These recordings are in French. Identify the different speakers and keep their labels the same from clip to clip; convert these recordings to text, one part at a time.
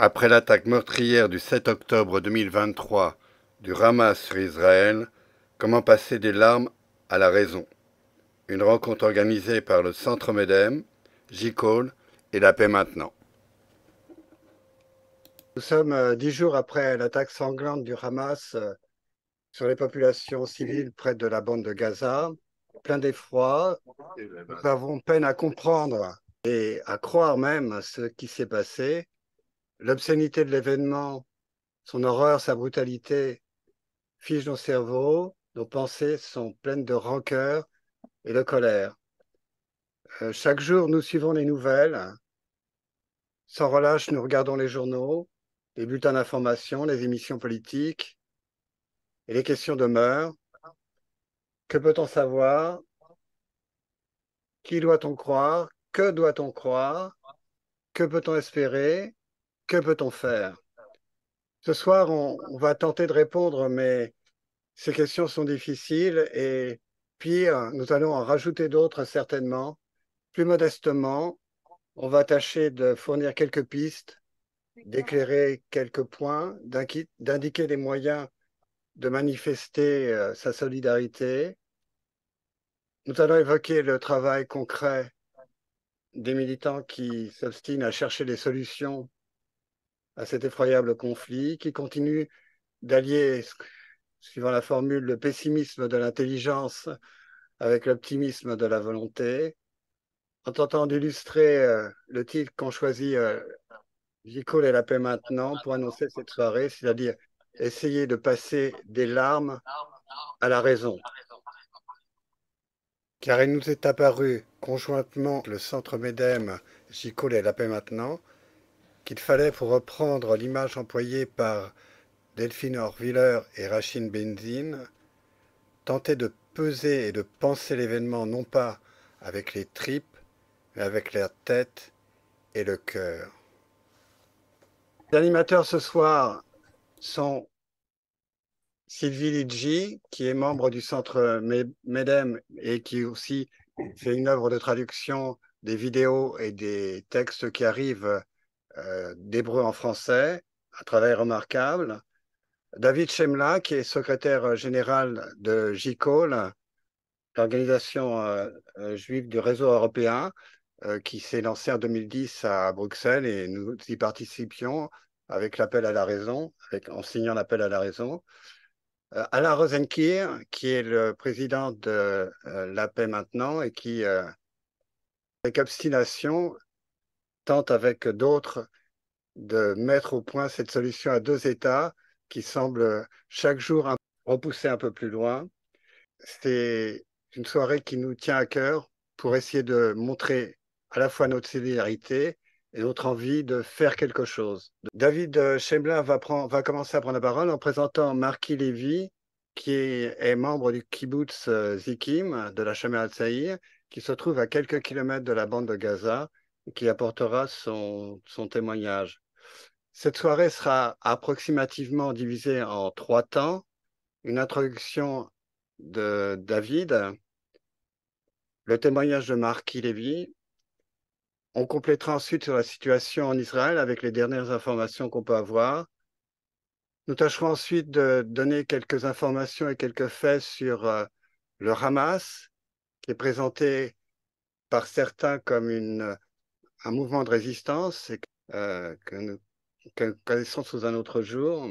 Speaker 1: Après l'attaque meurtrière du 7 octobre 2023 du Hamas sur Israël, comment passer des larmes à la raison? Une rencontre organisée par le Centre Medem, J-Call et La Paix Maintenant. Nous sommes 10 jours après l'attaque sanglante du Hamas sur les populations civiles près de la bande de Gaza. Plein d'effroi, nous avons peine à comprendre et à croire même ce qui s'est passé. L'obscénité de l'événement, son horreur, sa brutalité fige nos cerveaux, nos pensées sont pleines de rancœur et de colère. Chaque jour, nous suivons les nouvelles. Sans relâche, nous regardons les journaux, les bulletins d'information, les émissions politiques, et les questions demeurent. Que peut-on savoir? Qui doit-on croire? Que doit-on croire? Que peut-on espérer? Que peut-on faire? Ce soir, on va tenter de répondre, mais ces questions sont difficiles et pire, nous allons en rajouter d'autres certainement. Plus modestement, on va tâcher de fournir quelques pistes, d'éclairer quelques points, d'indiquer les moyens de manifester sa solidarité. Nous allons évoquer le travail concret des militants qui s'obstinent à chercher des solutions à cet effroyable conflit, qui continuent d'allier, suivant la formule, le pessimisme de l'intelligence avec l'optimisme de la volonté, en tentant d'illustrer le titre qu'ont choisi J-Call et La Paix Maintenant pour annoncer cette soirée, c'est-à-dire essayer de passer des larmes à la raison. Car il nous est apparu, conjointement le Centre Medem, J-Call et La Paix Maintenant, qu'il fallait, pour reprendre l'image employée par Delphine Horviller et Rachid Benzine, tenter de peser et de penser l'événement non pas avec les tripes, mais avec la tête et le cœur. Les animateurs ce soir sont Sylvie Lidji, qui est membre du Centre Medem et qui aussi fait une œuvre de traduction des vidéos et des textes qui arrivent d'hébreu en français, un travail remarquable. David Shemla, qui est secrétaire général de JCAL, l'organisation juive du réseau européen, qui s'est lancée en 2010 à Bruxelles et nous y participions avec l'appel à la raison, en signant l'appel à la raison. Alain Rosenkir, qui est le président de La Paix Maintenant et qui, avec obstination, tente avec d'autres de mettre au point cette solution à deux États qui semble chaque jour repousser un peu plus loin. C'est une soirée qui nous tient à cœur pour essayer de montrer à la fois notre solidarité et notre envie de faire quelque chose. David Schemblin va commencer à prendre la parole en présentant Marky Levy, qui est membre du kibbutz Zikim de la Shomer Hatzair, qui se trouve à quelques kilomètres de la bande de Gaza et qui apportera son témoignage. Cette soirée sera approximativement divisée en 3 temps. Une introduction de David, le témoignage de Marky Levy. On complétera ensuite sur la situation en Israël avec les dernières informations qu'on peut avoir. Nous tâcherons ensuite de donner quelques informations et quelques faits sur le Hamas, qui est présenté par certains comme un mouvement de résistance et, que nous connaissons sous un autre jour,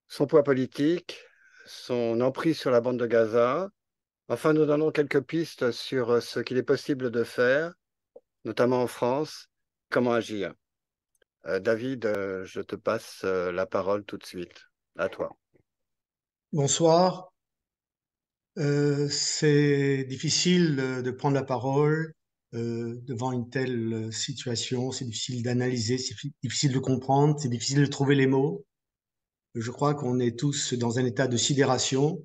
Speaker 1: son poids politique, son emprise sur la bande de Gaza. Enfin, nous donnons quelques pistes sur ce qu'il est possible de faire, notamment en France, comment agir. David, je te passe la parole tout de suite. À toi.
Speaker 2: Bonsoir. C'est difficile de prendre la parole devant une telle situation. C'est difficile d'analyser, c'est difficile de comprendre, c'est difficile de trouver les mots. Je crois qu'on est tous dans un état de sidération,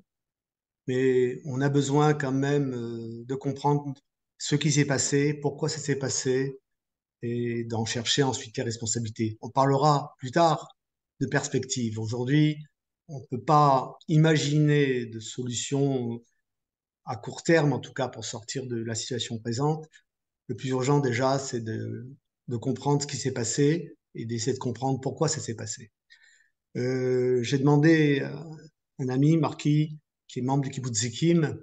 Speaker 2: mais on a besoin quand même de comprendre ce qui s'est passé, pourquoi ça s'est passé, et d'en chercher ensuite les responsabilités. On parlera plus tard de perspective. Aujourd'hui, on ne peut pas imaginer de solution à court terme, en tout cas pour sortir de la situation présente. Le plus urgent déjà, c'est de comprendre ce qui s'est passé et d'essayer de comprendre pourquoi ça s'est passé. J'ai demandé à un ami, Marquis, qui est membre du kibbutz Zikim,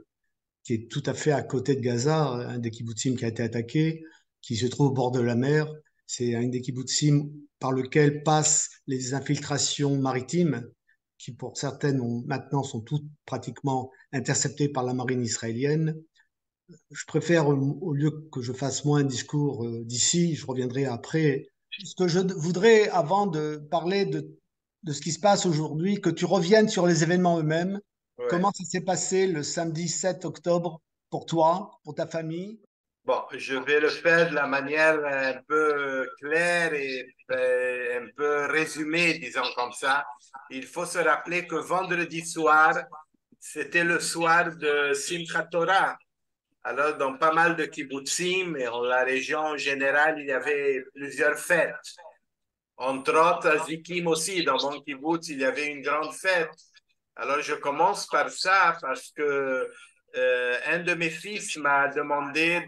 Speaker 2: qui est tout à fait à côté de Gaza, un des kibbutzim qui a été attaqué, qui se trouve au bord de la mer. C'est un des kibbutzim par lequel passent les infiltrations maritimes, qui pour certaines maintenant sont toutes pratiquement interceptées par la marine israélienne. Je préfère, au lieu que je fasse moi un discours d'ici, je reviendrai après. Ce que je voudrais, avant de parler de ce qui se passe aujourd'hui, que tu reviennes sur les événements eux-mêmes.
Speaker 1: Ouais.
Speaker 2: Comment ça s'est passé le samedi 7 octobre pour toi, pour ta famille?
Speaker 1: Bon, je vais le faire de la manière un peu claire et un peu résumée, disons comme ça. Il faut se rappeler que vendredi soir, c'était le soir de Simchat Torah. Alors, dans pas mal de kibbutzim et en la région en général, il y avait plusieurs fêtes. Entre autres, à Zikim aussi, dans mon kibbutz, il y avait une grande fête. Alors, je commence par ça parce que un de mes fils m'a demandé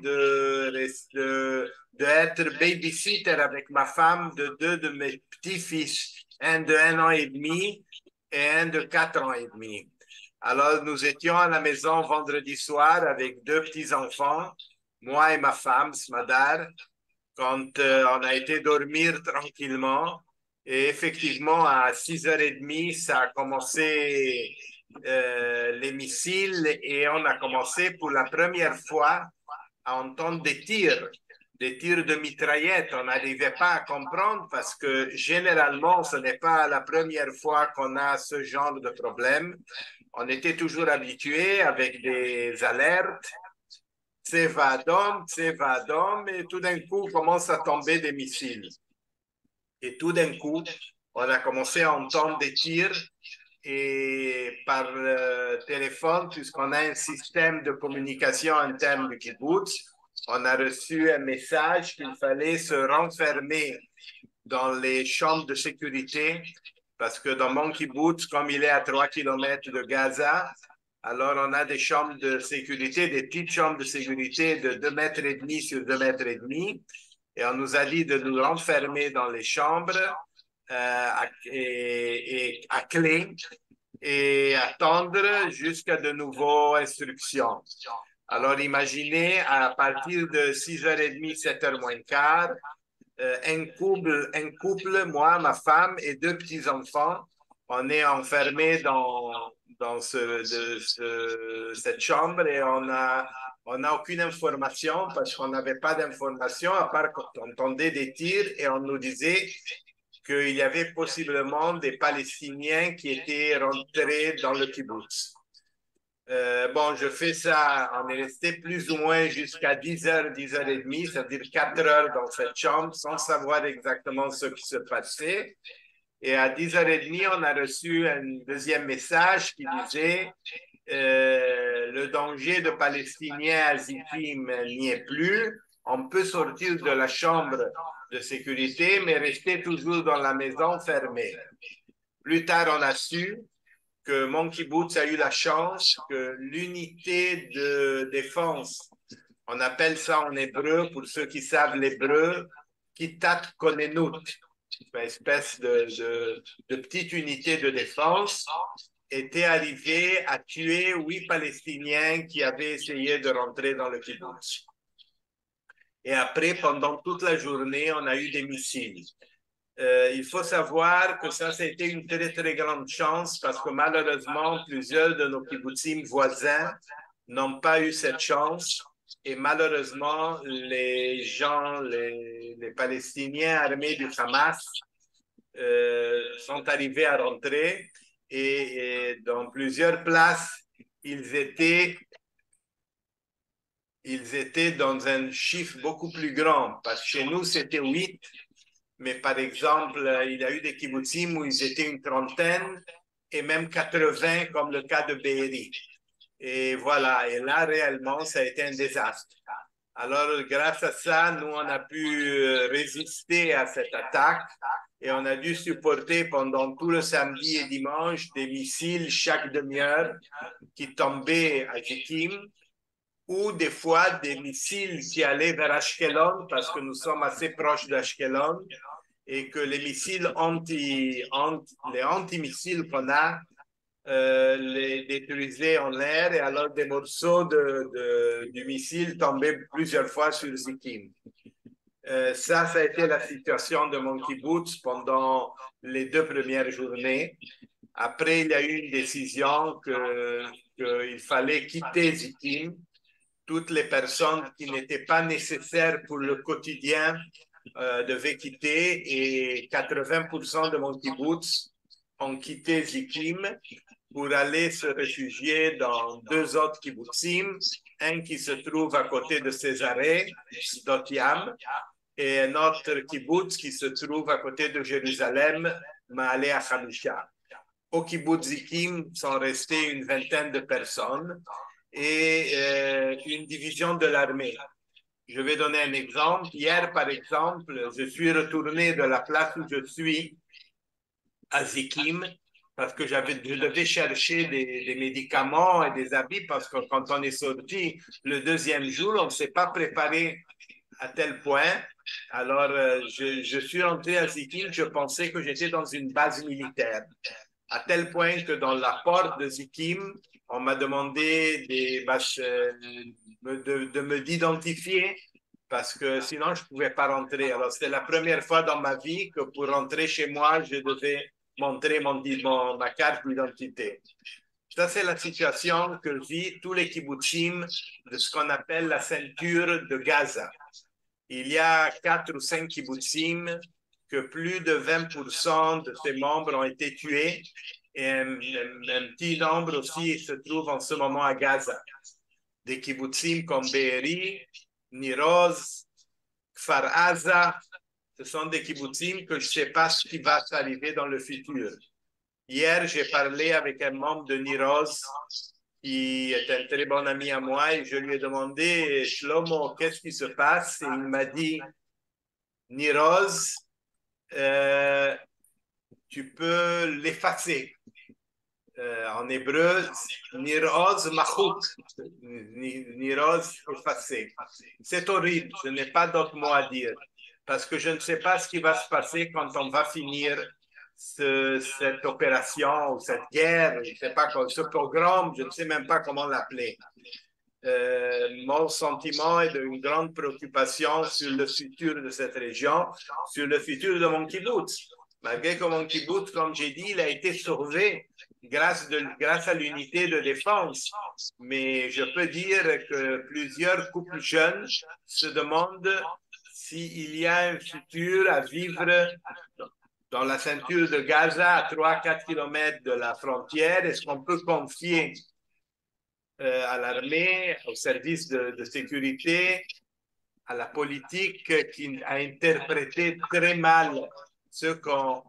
Speaker 1: d'être babysitter avec ma femme de deux de mes petits-fils, un de 1 an et demi et un de 4 ans et demi. Alors, nous étions à la maison vendredi soir avec deux petits-enfants, moi et ma femme, Smadar, quand on a été dormir tranquillement. Et effectivement, à 6h30, ça a commencé les missiles et on a commencé pour la première fois à entendre des tirs de mitraillettes. On n'arrivait pas à comprendre parce que généralement, ce n'est pas la première fois qu'on a ce genre de problème. On était toujours habitué avec des alertes Tseva Adom, et tout d'un coup, commence à tomber des missiles. Et tout d'un coup, on a commencé à entendre des tirs et par téléphone, puisqu'on a un système de communication interne du kibbutz, on a reçu un message qu'il fallait se renfermer dans les chambres de sécurité parce que dans mon kibbutz, comme il est à 3 kilomètres de Gaza, alors on a des chambres de sécurité, des petites chambres de sécurité de 2 mètres et demi sur 2 mètres et demi. Et on nous a dit de nous renfermer dans les chambres et à clé et attendre jusqu'à de nouvelles instructions. Alors imaginez, à partir de 6h30, 7h moins quart, un couple, moi, ma femme et deux petits-enfants, on est enfermés dans cette chambre et on n'a aucune information parce qu'on n'avait pas d'information à part qu'on entendait des tirs et on nous disait qu'il y avait possiblement des Palestiniens qui étaient rentrés dans le kibbutz. Bon, je fais ça, on est resté plus ou moins jusqu'à 10h, 10h30, c'est-à-dire 4 heures dans cette chambre sans savoir exactement ce qui se passait. Et à 10h30, on a reçu un deuxième message qui disait le danger de Palestiniens à Zikim n'y est plus. On peut sortir de la chambre de sécurité, mais rester toujours dans la maison fermée. Plus tard, on a su que mon kibbutz a eu la chance que l'unité de défense, on appelle ça en hébreu, pour ceux qui savent l'hébreu, Kitat Konenut, une espèce de petite unité de défense, était arrivée à tuer 8 Palestiniens qui avaient essayé de rentrer dans le kibbutz. Et après, pendant toute la journée, on a eu des missiles. Il faut savoir que ça a été une très, très grande chance parce que malheureusement, plusieurs de nos kibbutzim voisins n'ont pas eu cette chance. Et malheureusement, les Palestiniens armés du Hamas sont arrivés à rentrer et dans plusieurs places, ils étaient dans un chiffre beaucoup plus grand parce que chez nous, c'était 8. Mais par exemple, il y a eu des kibbutzim où ils étaient une trentaine et même 80, comme le cas de Be'eri. Et voilà, et là, réellement, ça a été un désastre. Alors, grâce à ça, nous, on a pu résister à cette attaque et on a dû supporter pendant tout le samedi et dimanche des missiles chaque demi-heure qui tombaient à Zikim ou des fois des missiles qui allaient vers Ashkelon parce que nous sommes assez proches d'Ashkelon.
Speaker 3: et que les missiles les antimissiles qu'on a les détruisaient en l'air et alors des morceaux du missile tombaient plusieurs fois sur Zikim. Ça a été la situation de mon kibbutz pendant les 2 premières journées. Après, il y a eu une décision qu'il fallait quitter Zikim. Toutes les personnes qui n'étaient pas nécessaires pour le quotidien devaient quitter et 80% de mon kibbutz ont quitté Zikim pour aller se réfugier dans 2 autres kibbutzim, un qui se trouve à côté de Césarée, Sdot Yam, et un autre kibbutz qui se trouve à côté de Jérusalem, Ma'aleh HaChamisha. Au kibbutz Zikim sont restés une vingtaine de personnes et une division de l'armée. Je vais donner un exemple. Hier, par exemple, je suis retourné de la place où je suis à Zikim parce que je devais chercher des médicaments et des habits parce que quand on est sorti le 2e jour, on ne s'est pas préparé à tel point. Alors, je suis rentré à Zikim, je pensais que j'étais dans une base militaire, à tel point que dans la porte de Zikim, on m'a demandé de me d'identifier parce que sinon, je ne pouvais pas rentrer. Alors, c'était la première fois dans ma vie que pour rentrer chez moi, je devais montrer ma carte d'identité. Ça, c'est la situation que vivent tous les kibbutzim de ce qu'on appelle la ceinture de Gaza. Il y a 4 ou 5 kibbutzim que plus de 20% de ses membres ont été tués et un petit nombre aussi se trouve en ce moment à Gaza. Des kibbutzim comme Be'eri, Niroz, Kfar Aza, ce sont des kibbutzim que je ne sais pas ce qui va s'arriver dans le futur. Hier, j'ai parlé avec un membre de Niroz qui est un très bon ami à moi et je lui ai demandé, Shlomo, qu'est-ce qui se passe? Et il m'a dit, Niroz, tu peux l'effacer. En hébreu, Niroz Machut, Niroz effacé. C'est horrible, je n'ai pas d'autre mot à dire, parce que je ne sais pas ce qui va se passer quand on va finir cette opération ou cette guerre, je ne sais pas, ce programme, je ne sais même pas comment l'appeler. Mon sentiment est d'une grande préoccupation sur le futur de cette région, sur le futur de mon kibbutz. Malgré que mon kibbutz, comme j'ai dit, il a été sauvé grâce à l'unité de défense. Mais je peux dire que plusieurs couples jeunes se demandent s'il y a un futur à vivre dans la ceinture de Gaza à 3-4 kilomètres de la frontière. Est-ce qu'on peut confier à l'armée, au service de sécurité, à la politique qui a interprété très mal ce qu'on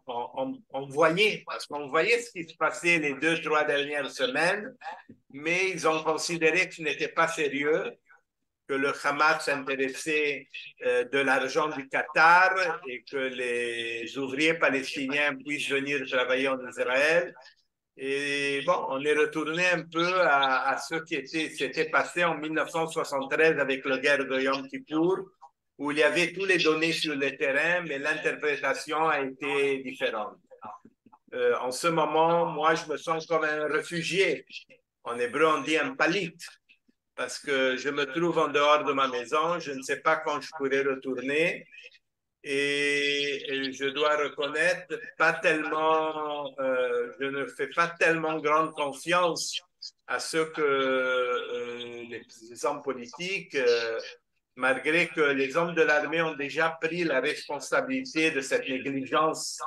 Speaker 3: voyait, parce qu'on voyait ce qui se passait les 2-3 dernières semaines, mais ils ont considéré que ce n'était pas sérieux, que le Hamas s'intéressait de l'argent du Qatar et que les ouvriers palestiniens puissent venir travailler en Israël. Et bon, on est retourné un peu à ce qui s'était passé en 1973 avec la guerre de Yom Kippour, où il y avait tous les données sur le terrain, mais l'interprétation a été différente. En ce moment, moi, je me sens comme un réfugié. En hébreu, on dit un palit, parce que je me trouve en dehors de ma maison, je ne sais pas quand je pourrai retourner. Et je dois reconnaître, je ne fais pas tellement grande confiance à ce que les hommes politiques, malgré que les hommes de l'armée ont déjà pris la responsabilité de cette négligence.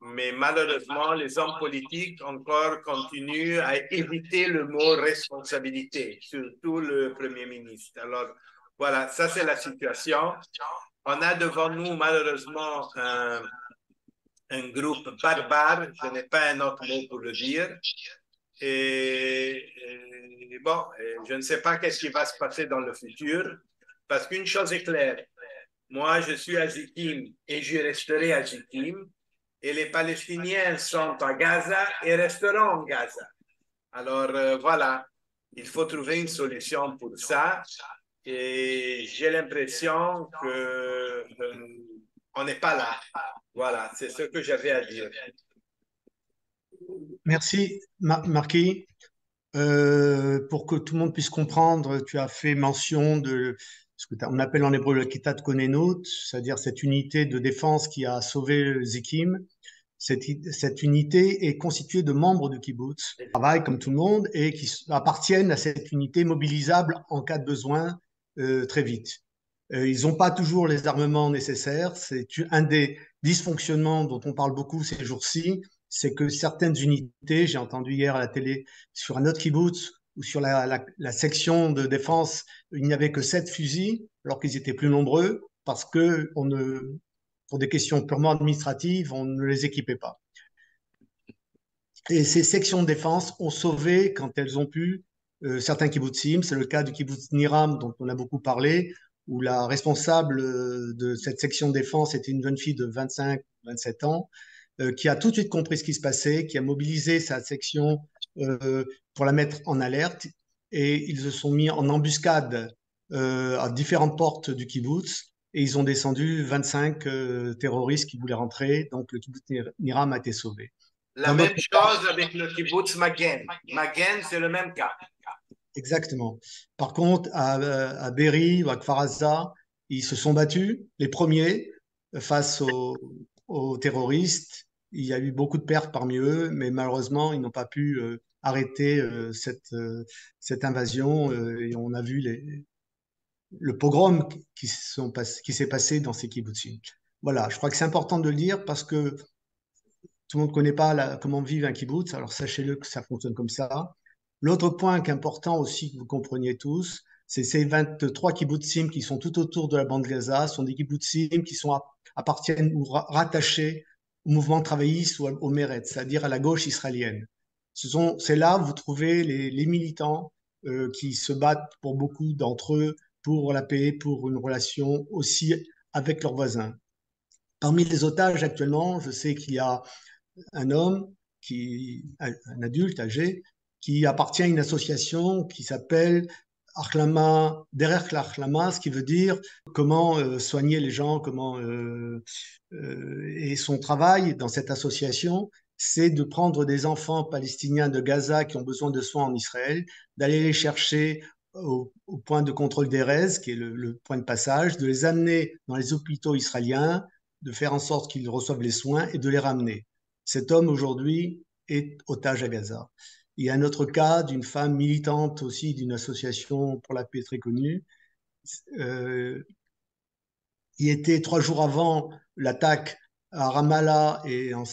Speaker 3: Mais malheureusement, les hommes politiques encore continuent à éviter le mot responsabilité, surtout le Premier ministre. Alors, voilà, ça c'est la situation. On a devant nous, malheureusement, un groupe barbare, je n'ai pas un autre mot pour le dire. Et bon, je ne sais pas qu'est-ce qui va se passer dans le futur, parce qu'une chose est claire, moi je suis à Zikim et je resterai à Zikim, et les Palestiniens sont à Gaza et resteront en Gaza. Alors voilà, il faut trouver une solution pour ça. Et j'ai l'impression que on n'est pas là. Voilà, c'est ce que j'avais à dire.
Speaker 2: Merci, Marquis. Pour que tout le monde puisse comprendre, tu as fait mention de ce qu'on appelle en hébreu le Kitat Konenut, c'est-à-dire cette unité de défense qui a sauvé Zikim. Cette unité est constituée de membres du kibbutz, qui travaillent comme tout le monde et qui appartiennent à cette unité mobilisable en cas de besoin très vite. Ils n'ont pas toujours les armements nécessaires. C'est un des dysfonctionnements dont on parle beaucoup ces jours-ci, c'est que certaines unités, j'ai entendu hier à la télé sur un autre kibbutz ou sur la section de défense, il n'y avait que 7 fusils alors qu'ils étaient plus nombreux parce que pour des questions purement administratives, on ne les équipait pas. Et ces sections de défense ont sauvé, quand elles ont pu, certains kibbutzim. C'est le cas du kibbutz Niram, dont on a beaucoup parlé, où la responsable de cette section de défense était une jeune fille de 25-27 ans, qui a tout de suite compris ce qui se passait, qui a mobilisé sa section pour la mettre en alerte. Et ils se sont mis en embuscade à différentes portes du kibbutz. Et ils ont descendu 25 terroristes qui voulaient rentrer. Donc le kibbutz Niram a été sauvé.
Speaker 3: La même chose avec le kibbutz Magen. Magen, c'est le même cas.
Speaker 2: Exactement. Par contre, à Be'eri ou à Kfar Aza, ils se sont battus, les premiers, face aux terroristes. Il y a eu beaucoup de pertes parmi eux, mais malheureusement, ils n'ont pas pu arrêter cette invasion. Et on a vu le pogrom qui s'est passé dans ces kibbutzim. Voilà, je crois que c'est important de le dire parce que tout le monde ne connaît pas comment vivre un kibbutz, alors sachez-le que ça fonctionne comme ça. L'autre point qui est important aussi que vous compreniez tous, c'est ces 23 kibbutzim qui sont tout autour de la bande de Gaza, sont des kibbutzim qui appartiennent ou rattachés au mouvement travailliste ou au Meretz, c'est-à-dire à la gauche israélienne. C'est là où vous trouvez les militants qui se battent pour beaucoup d'entre eux pour la paix, pour une relation aussi avec leurs voisins. Parmi les otages actuellement, je sais qu'il y a un homme, un adulte âgé, qui appartient à une association qui s'appelle Achlama, Derech l'Achlama, ce qui veut dire comment soigner les gens, et son travail dans cette association, c'est de prendre des enfants palestiniens de Gaza qui ont besoin de soins en Israël, d'aller les chercher au point de contrôle d'Erez, qui est le point de passage, de les amener dans les hôpitaux israéliens, de faire en sorte qu'ils reçoivent les soins et de les ramener. Cet homme aujourd'hui est otage à Gaza. Il y a un autre cas d'une femme militante aussi d'une association pour la paix très connue. Il était 3 jours avant l'attaque à Ramallah et en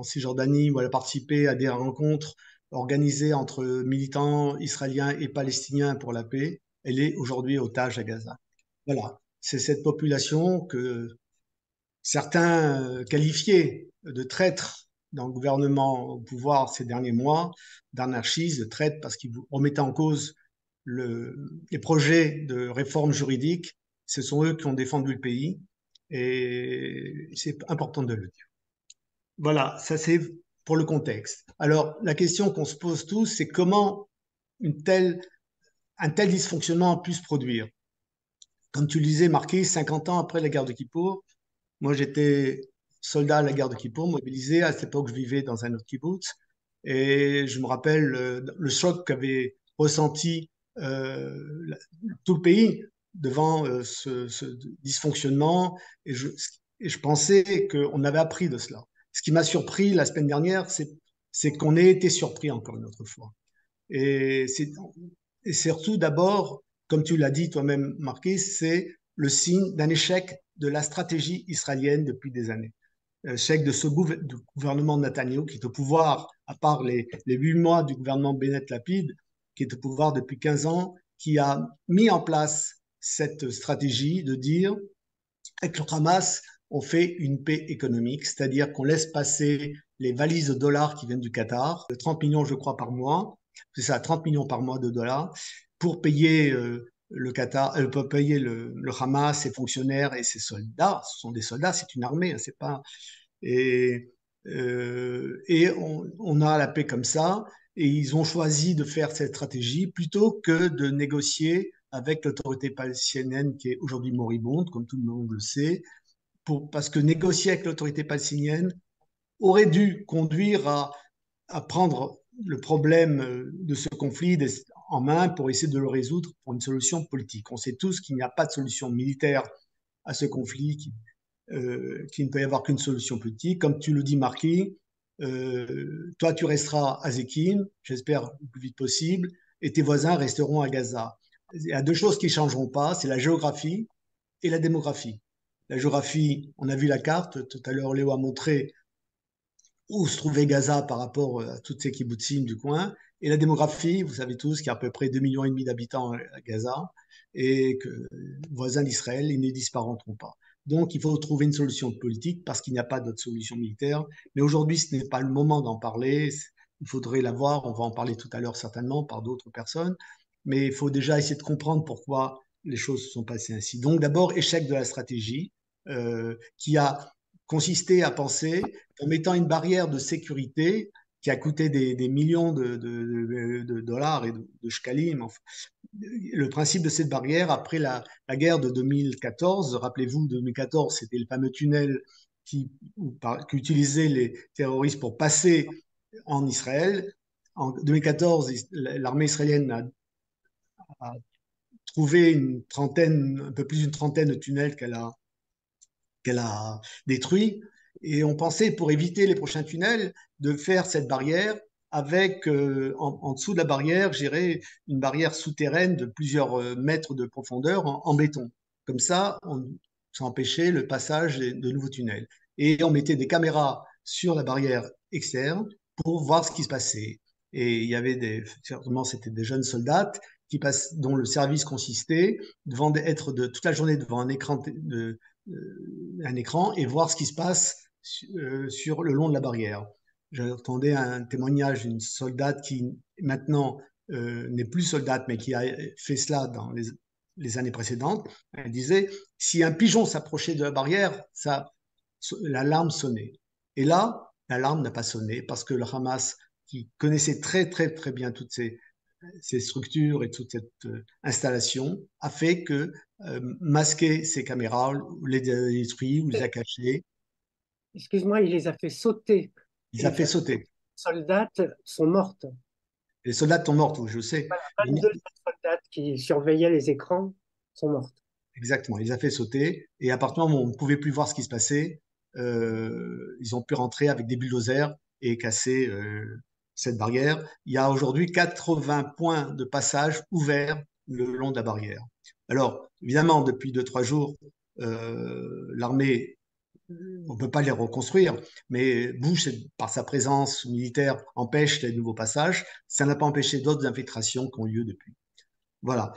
Speaker 2: Cisjordanie où elle a participé à des rencontres organisées entre militants israéliens et palestiniens pour la paix. Elle est aujourd'hui otage à Gaza. Voilà, c'est cette population que certains qualifiaient de traîtres dans le gouvernement au pouvoir ces derniers mois, d'anarchistes, de traîtres, parce qu'ils remettaient en cause les projets de réforme juridique. Ce sont eux qui ont défendu le pays et c'est important de le dire. Voilà, ça c'est pour le contexte. Alors, la question qu'on se pose tous, c'est comment un tel dysfonctionnement a pu se produire. Comme tu le disais, Marquis, 50 ans après la guerre de Kippour, moi, j'étais soldat à la guerre de Kippour, mobilisé. À cette époque, je vivais dans un autre kibbutz. Et je me rappelle le choc qu'avait ressenti tout le pays devant ce dysfonctionnement. Et je pensais qu'on avait appris de cela. Ce qui m'a surpris la semaine dernière, c'est qu'on ait été surpris encore une autre fois. Et surtout, d'abord, comme tu l'as dit toi-même, Marquis, c'est le signe d'un échec de la stratégie israélienne depuis des années. L'échec de ce gouvernement Netanyahou qui est au pouvoir, à part les 8 mois du gouvernement Bennett-Lapid, qui est au pouvoir depuis 15 ans, qui a mis en place cette stratégie de dire avec le Hamas, on fait une paix économique, c'est-à-dire qu'on laisse passer les valises de dollars qui viennent du Qatar, 30 millions je crois par mois, c'est ça, 30 millions par mois de dollars, pour payer le Qatar, pour payer le Hamas, ses fonctionnaires et ses soldats. Ce sont des soldats, c'est une armée, hein, c'est pas. Et on a la paix comme ça. Et ils ont choisi de faire cette stratégie plutôt que de négocier avec l'autorité palestinienne qui est aujourd'hui moribonde, comme tout le monde le sait, parce que négocier avec l'autorité palestinienne aurait dû conduire à prendre le problème de ce conflit en main pour essayer de le résoudre pour une solution politique. On sait tous qu'il n'y a pas de solution militaire à ce conflit, qu'il ne peut y avoir qu'une solution politique. Comme tu le dis, Marquis, toi, tu resteras à Zékim, j'espère le plus vite possible, et tes voisins resteront à Gaza. Il y a deux choses qui ne changeront pas, c'est la géographie et la démographie. La géographie, on a vu la carte, tout à l'heure Léo a montré où se trouvait Gaza par rapport à toutes ces kibbutzim du coin. Et la démographie, vous savez tous qu'il y a à peu près 2,5 millions d'habitants à Gaza et que voisins d'Israël, ils ne disparaîtront pas. Donc, il faut trouver une solution politique parce qu'il n'y a pas d'autre solution militaire. Mais aujourd'hui, ce n'est pas le moment d'en parler. Il faudrait la voir. On va en parler tout à l'heure certainement par d'autres personnes. Mais il faut déjà essayer de comprendre pourquoi les choses se sont passées ainsi. Donc, d'abord, échec de la stratégie qui a consisté à penser qu'en mettant une barrière de sécurité qui a coûté des millions de dollars et de shkalim. Enfin, le principe de cette barrière, après la guerre de 2014, rappelez-vous, 2014, c'était le fameux tunnel qu'utilisaient les terroristes pour passer en Israël. En 2014, l'armée israélienne a trouvé un peu plus d'une trentaine de tunnels qu'elle a détruits. Et on pensait, pour éviter les prochains tunnels, de faire cette barrière avec, en dessous de la barrière, une barrière souterraine de plusieurs mètres de profondeur en béton. Comme ça empêchait le passage de nouveaux tunnels. Et on mettait des caméras sur la barrière externe pour voir ce qui se passait. Et il y avait certainement, c'était des jeunes soldats dont le service consistait d'être toute la journée devant un écran et voir ce qui se passe sur le long de la barrière. J'entendais un témoignage d'une soldate qui maintenant n'est plus soldate, mais qui a fait cela dans les années précédentes. Elle disait, si un pigeon s'approchait de la barrière, l'alarme sonnait. Et là, l'alarme n'a pas sonné parce que le Hamas, qui connaissait très très très bien toutes ces structures et toute cette installation, a fait que masquer ces caméras, les a détruits ou les a cachés.
Speaker 4: Excuse-moi, il les a fait sauter.
Speaker 2: Il les a fait sauter.
Speaker 4: Les soldats sont mortes.
Speaker 2: Les soldats sont morts, je sais.
Speaker 4: Voilà, 22 soldats qui surveillaient les écrans sont mortes.
Speaker 2: Exactement, il les a fait sauter. Et à partir du moment où on ne pouvait plus voir ce qui se passait, ils ont pu rentrer avec des bulldozers et casser cette barrière. Il y a aujourd'hui 80 points de passage ouverts le long de la barrière. Alors, évidemment, depuis 2-3 jours, l'armée, on ne peut pas les reconstruire, mais Bush, par sa présence militaire, empêche les nouveaux passages. Ça n'a pas empêché d'autres infiltrations qui ont lieu depuis. Voilà,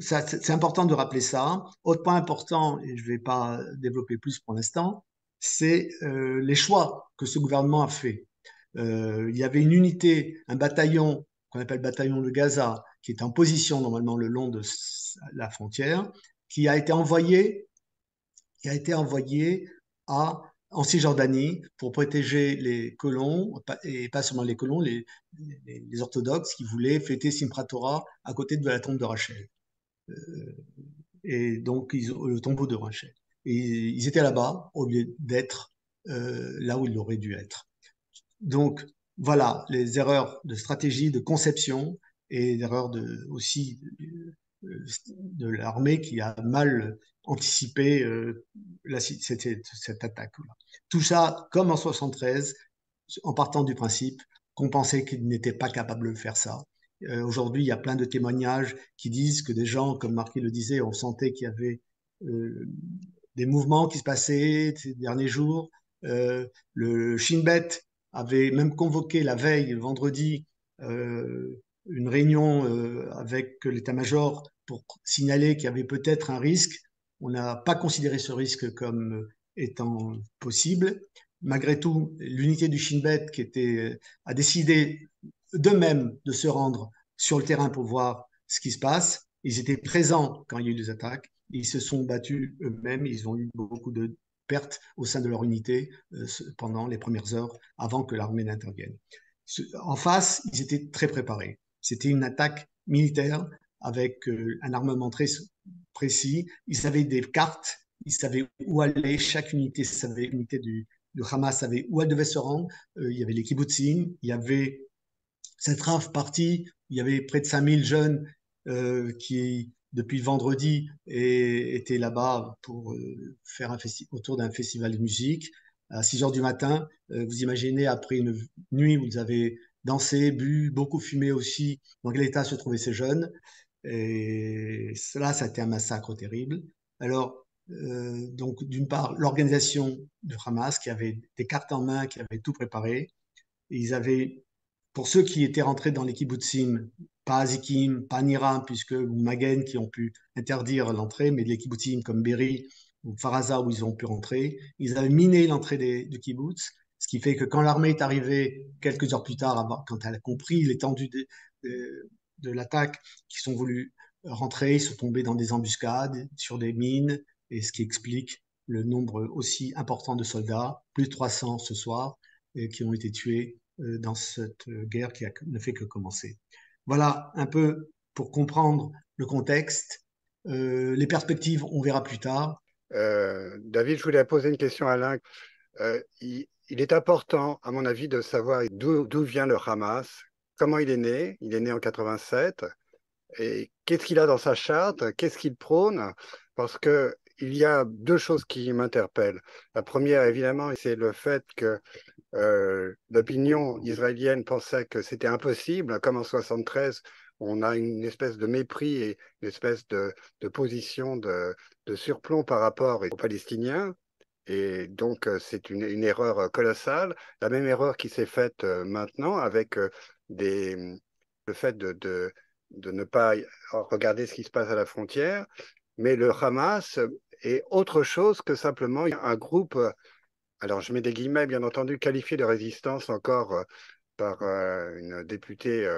Speaker 2: c'est important de rappeler ça. Autre point important, et je ne vais pas développer plus pour l'instant, c'est les choix que ce gouvernement a fait. Il y avait une unité, un bataillon qu'on appelle bataillon de Gaza, qui est en position normalement le long de la frontière, qui a été envoyé en Cisjordanie pour protéger les colons, et pas seulement les colons, les orthodoxes qui voulaient fêter Simchat Torah à côté de la tombe de Rachel. Et donc, le tombeau de Rachel. Et ils étaient là-bas au lieu d'être là où ils auraient dû être. Donc, voilà les erreurs de stratégie, de conception et l'erreur aussi de l'armée qui a mal anticipé cette attaque. Tout ça, comme en 73, en partant du principe qu'on pensait qu'ils n'étaient pas capables de faire ça. Aujourd'hui, il y a plein de témoignages qui disent que des gens, comme Marquis le disait, on sentait qu'il y avait des mouvements qui se passaient ces derniers jours. Le Shin Bet avait même convoqué la veille, vendredi, une réunion avec l'état-major pour signaler qu'il y avait peut-être un risque. On n'a pas considéré ce risque comme étant possible. Malgré tout, l'unité du Shin Bet a décidé d'eux-mêmes de se rendre sur le terrain pour voir ce qui se passe. Ils étaient présents quand il y a eu des attaques. Ils se sont battus eux-mêmes. Ils ont eu beaucoup de pertes au sein de leur unité pendant les premières heures avant que l'armée n'intervienne. En face, ils étaient très préparés. C'était une attaque militaire avec un armement très précis. Ils avaient des cartes, ils savaient où aller, chaque unité, unité du Hamas savait où elle devait se rendre. Il y avait les kibbutzim, il y avait cette rave partie, il y avait près de 5000 jeunes qui, depuis vendredi, étaient là-bas pour faire autour d'un festival de musique. À 6 heures du matin, vous imaginez, après une nuit où vous avez dansé, bu, beaucoup fumé aussi, dans quel état se trouvaient ces jeunes. Et cela, ça a été un massacre terrible. Alors, donc, d'une part, l'organisation de Hamas, qui avait des cartes en main, qui avait tout préparé. Ils avaient, pour ceux qui étaient rentrés dans les kibbutzim, pas Azikim, pas Niram, ou Magen, qui ont pu interdire l'entrée, mais les kibbutzim comme Be'eri ou Faraza, où ils ont pu rentrer, ils avaient miné l'entrée du kibbutz, ce qui fait que quand l'armée est arrivée quelques heures plus tard, quand elle a compris l'étendue de l'attaque, qu'ils sont voulu rentrer, ils sont tombés dans des embuscades, sur des mines, et ce qui explique le nombre aussi important de soldats, plus de 300 ce soir, qui ont été tués dans cette guerre qui ne fait que commencer. Voilà un peu pour comprendre le contexte. Les perspectives, on verra plus tard.
Speaker 1: David, je voulais poser une question à Alain. Il est important, à mon avis, de savoir d'où vient le Hamas, comment il est né. Il est né en 87. Et qu'est-ce qu'il a dans sa charte, qu'est-ce qu'il prône? Parce que il y a deux choses qui m'interpellent. La première, évidemment, c'est le fait que l'opinion israélienne pensait que c'était impossible, comme en 73, on a une espèce de mépris et une espèce de position de surplomb par rapport aux Palestiniens. Et donc, c'est une erreur colossale. La même erreur qui s'est faite maintenant avec le fait de ne pas regarder ce qui se passe à la frontière. Mais le Hamas est autre chose que simplement un groupe, alors je mets des guillemets bien entendu, qualifié de résistance encore par une députée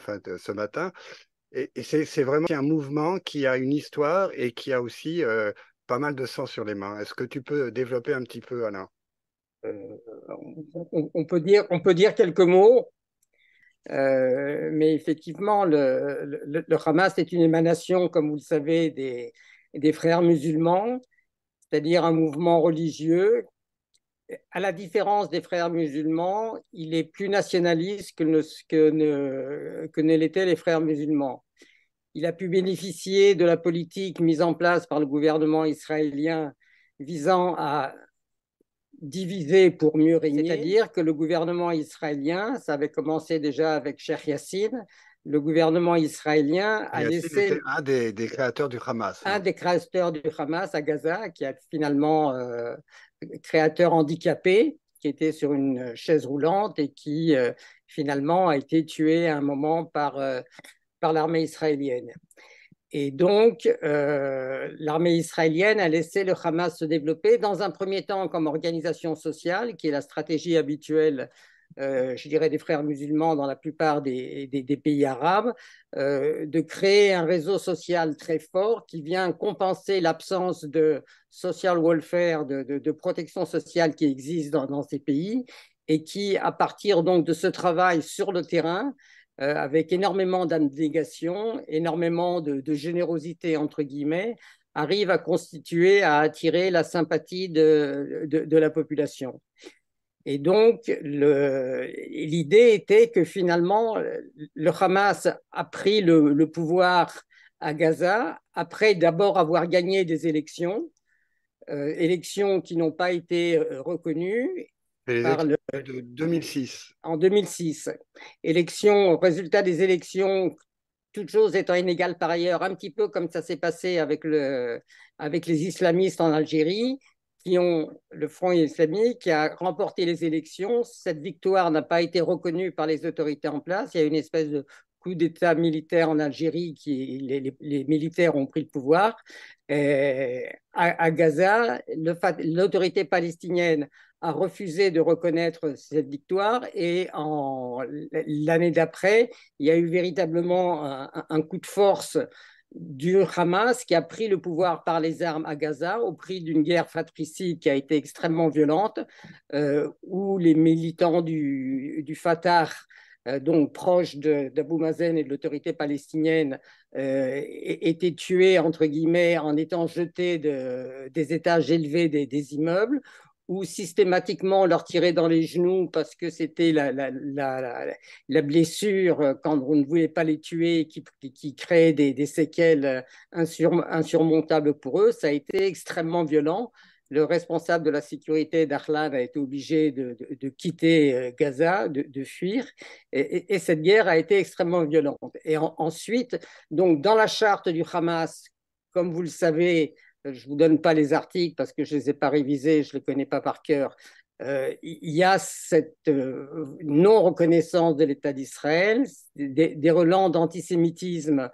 Speaker 1: ce matin. Et c'est vraiment un mouvement qui a une histoire et qui a aussi pas mal de sang sur les mains. Est-ce que tu peux développer un petit peu, Alain?
Speaker 5: On peut dire quelques mots. Mais effectivement, le Hamas est une émanation, comme vous le savez, des frères musulmans, c'est-à-dire un mouvement religieux. À la différence des frères musulmans, il est plus nationaliste que ne l'étaient les frères musulmans. Il a pu bénéficier de la politique mise en place par le gouvernement israélien visant à diviser pour mieux régner, c'est-à-dire que le gouvernement israélien, ça avait commencé déjà avec Cheikh Yassine, le gouvernement israélien a laissé...
Speaker 1: Était un des créateurs du Hamas.
Speaker 5: Un des créateurs du Hamas à Gaza, qui a finalement créateur handicapé, qui était sur une chaise roulante et qui finalement a été tué à un moment par l'armée israélienne. Et donc, l'armée israélienne a laissé le Hamas se développer dans un premier temps comme organisation sociale, qui est la stratégie habituelle, je dirais, des frères musulmans dans la plupart des pays arabes, de créer un réseau social très fort qui vient compenser l'absence de social welfare, de protection sociale qui existe dans ces pays, et qui, à partir donc de ce travail sur le terrain, avec énormément d'abnégation, énormément de générosité, entre guillemets, arrive à attirer la sympathie de la population. Et donc, l'idée était que finalement, le Hamas a pris le pouvoir à Gaza, après d'abord avoir gagné des élections, élections qui n'ont pas été reconnues,
Speaker 1: par de 2006.
Speaker 5: En 2006. Résultat des élections, toutes choses étant inégales par ailleurs, un petit peu comme ça s'est passé avec les islamistes en Algérie, qui ont le Front islamique qui a remporté les élections. Cette victoire n'a pas été reconnue par les autorités en place. Il y a une espèce de coup d'État militaire en Algérie, les militaires ont pris le pouvoir. À Gaza, l'autorité palestinienne a refusé de reconnaître cette victoire et l'année d'après, il y a eu véritablement un coup de force du Hamas qui a pris le pouvoir par les armes à Gaza au prix d'une guerre fratricide qui a été extrêmement violente, où les militants du Fatah donc proche d'Abou Mazen et de l'autorité palestinienne, étaient tués, entre guillemets, en étant jetés des étages élevés des immeubles, ou systématiquement leur tirer dans les genoux parce que c'était la blessure, quand on ne voulait pas les tuer, qui créait des séquelles insurmontables pour eux. Ça a été extrêmement violent. Le responsable de la sécurité d'Arlan a été obligé de quitter Gaza, de fuir, et cette guerre a été extrêmement violente. Et ensuite, donc, dans la charte du Hamas, comme vous le savez, je ne vous donne pas les articles parce que je ne les ai pas révisés, je ne les connais pas par cœur. Il y a cette non-reconnaissance de l'État d'Israël, des relents d'antisémitisme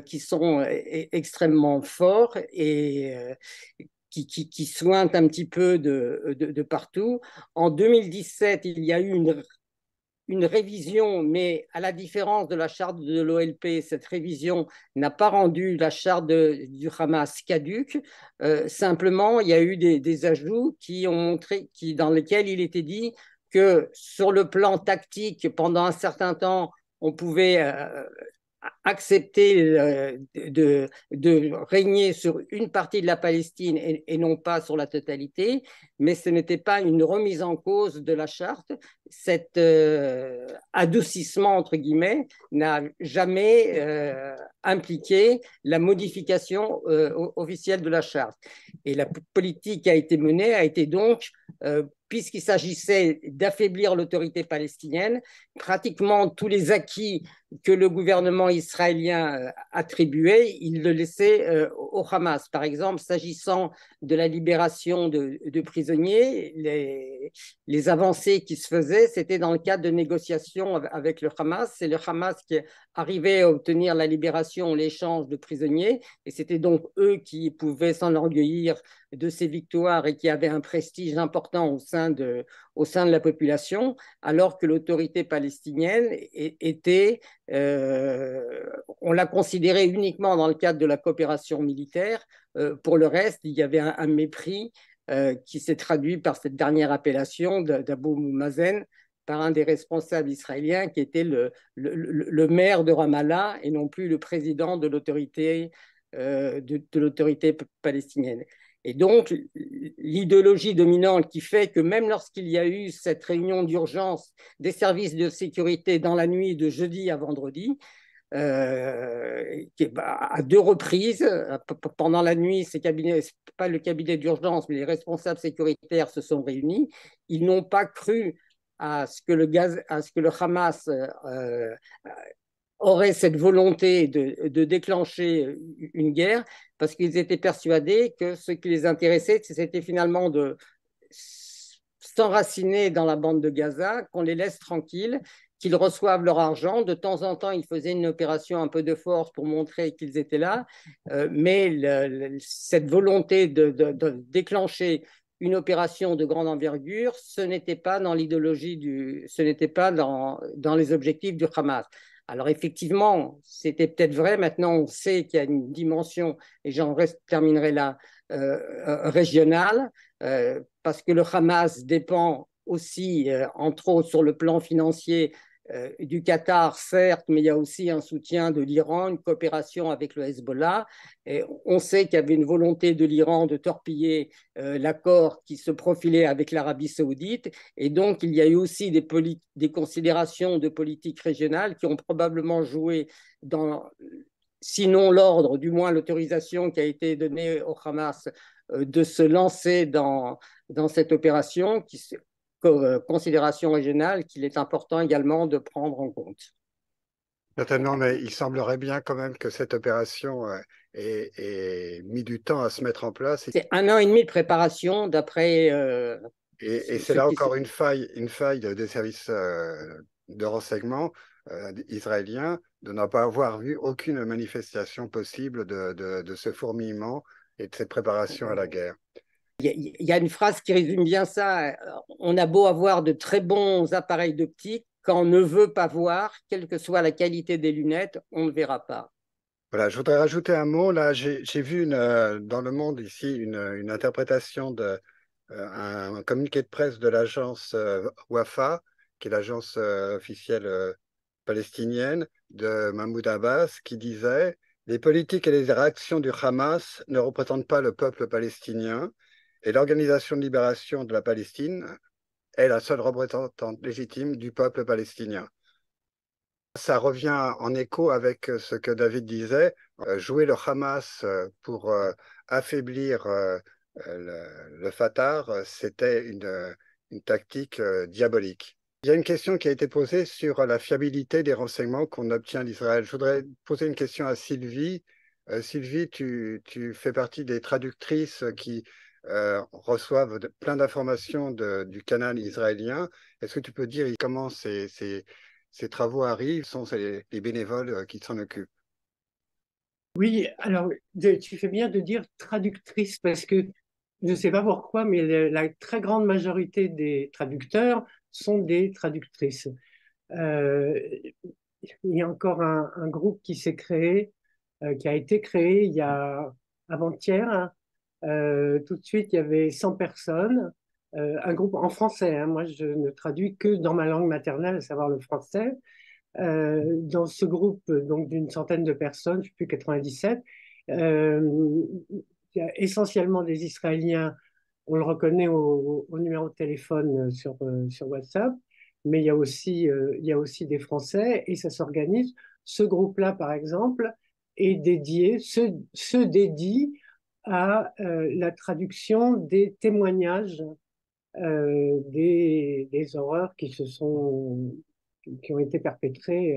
Speaker 5: qui sont extrêmement forts et qui sointent un petit peu de partout. En 2017, il y a eu une révision, mais à la différence de la charte de l'OLP, cette révision n'a pas rendu la charte du Hamas caduque. Simplement, il y a eu des ajouts qui ont montré, dans lesquels il était dit que sur le plan tactique, pendant un certain temps, on pouvait accepter de régner sur une partie de la Palestine et non pas sur la totalité, mais ce n'était pas une remise en cause de la charte. Cet adoucissement, entre guillemets, n'a jamais impliqué la modification officielle de la charte. Et la politique qui a été menée a été donc, puisqu'il s'agissait d'affaiblir l'autorité palestinienne, pratiquement tous les acquis que le gouvernement israélien attribuait, il le laissait au Hamas. Par exemple, s'agissant de la libération de prisonniers, les avancées qui se faisaient, c'était dans le cadre de négociations avec le Hamas. C'est le Hamas qui arrivait à obtenir la libération, l'échange de prisonniers, et c'était donc eux qui pouvaient s'enorgueillir de ces victoires et qui avaient un prestige important au sein de la population, alors que l'autorité palestinienne était, on l'a considérée uniquement dans le cadre de la coopération militaire. Pour le reste, il y avait un mépris qui s'est traduit par cette dernière appellation d'Abou Mazen, par un des responsables israéliens qui était le maire de Ramallah et non plus le président de l'autorité palestinienne. Et donc, l'idéologie dominante qui fait que même lorsqu'il y a eu cette réunion d'urgence des services de sécurité dans la nuit de jeudi à vendredi, à deux reprises, pendant la nuit, pas le cabinet d'urgence, mais les responsables sécuritaires se sont réunis. Ils n'ont pas cru à ce que le Hamas aurait cette volonté de déclencher une guerre, parce qu'ils étaient persuadés que ce qui les intéressait, c'était finalement de s'enraciner dans la bande de Gaza, qu'on les laisse tranquilles, qu'ils reçoivent leur argent. De temps en temps, ils faisaient une opération un peu de force pour montrer qu'ils étaient là, mais cette volonté de déclencher une opération de grande envergure, ce n'était pas dans l'idéologie ce n'était pas dans les objectifs du Hamas. Alors effectivement, c'était peut-être vrai. Maintenant, on sait qu'il y a une dimension, et terminerai là, régionale, parce que le Hamas dépend aussi, entre autres sur le plan financier, du Qatar, certes, mais il y a aussi un soutien de l'Iran, une coopération avec le Hezbollah. Et on sait qu'il y avait une volonté de l'Iran de torpiller l'accord qui se profilait avec l'Arabie saoudite. Et donc, il y a eu aussi des considérations de politique régionale qui ont probablement joué sinon l'ordre, du moins l'autorisation qui a été donnée au Hamas de se lancer dans cette opération, considération régionale qu'il est important également de prendre en compte.
Speaker 1: Certainement, mais il semblerait bien quand même que cette opération ait mis du temps à se mettre en place.
Speaker 5: C'est 1 an et demi de préparation d'après...
Speaker 1: et c'est là encore une faille des services de renseignement israéliens de ne pas avoir vu aucune manifestation possible de ce fourmillement et de cette préparation à la guerre.
Speaker 5: Il y a une phrase qui résume bien ça. On a beau avoir de très bons appareils d'optique, quand on ne veut pas voir, quelle que soit la qualité des lunettes, on ne verra pas.
Speaker 1: Voilà, je voudrais rajouter un mot. Là, j'ai vu dans le monde ici une interprétation un communiqué de presse de l'agence Wafa qui est l'agence officielle palestinienne de Mahmoud Abbas, qui disait: les politiques et les réactions du Hamas ne représentent pas le peuple palestinien et l'Organisation de libération de la Palestine est la seule représentante légitime du peuple palestinien. Ça revient en écho avec ce que David disait, jouer le Hamas pour affaiblir le Fatah, c'était une tactique diabolique. Il y a une question qui a été posée sur la fiabilité des renseignements qu'on obtient d'Israël. Je voudrais poser une question à Sylvie. Sylvie, tu fais partie des traductrices qui reçoivent plein d'informations du canal israélien. Est-ce que tu peux dire comment ces travaux arrivent? Sont les bénévoles qui s'en occupent?
Speaker 4: Oui, alors tu fais bien de dire traductrice parce que je ne sais pas pourquoi, mais la très grande majorité des traducteurs sont des traductrices. Euh, il y a encore un groupe qui s'est créé, qui a été créé il y a avant-hier, hein. Tout de suite, il y avait 100 personnes, un groupe en français, hein. Moi, je ne traduis que dans ma langue maternelle, à savoir le français. Dans ce groupe donc d'une centaine de personnes, je ne sais plus 97, il y a essentiellement des Israéliens. On le reconnaît au numéro de téléphone sur WhatsApp, mais il y a aussi des Français et ça s'organise. Ce groupe-là, par exemple, est dédié, se dédie à la traduction des témoignages des horreurs qui ont été perpétrées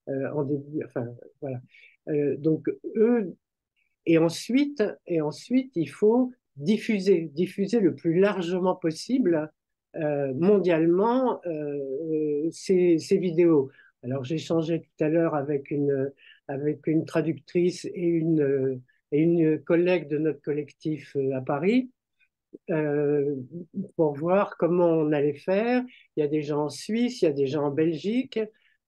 Speaker 4: en début, enfin voilà. Donc eux, et ensuite, il faut diffuser le plus largement possible mondialement ces vidéos. Alors j'ai échangé tout à l'heure avec une traductrice et une collègue de notre collectif à Paris euh, pour voir comment on allait faire. Il y a des gens en Suisse, il y a des gens en Belgique,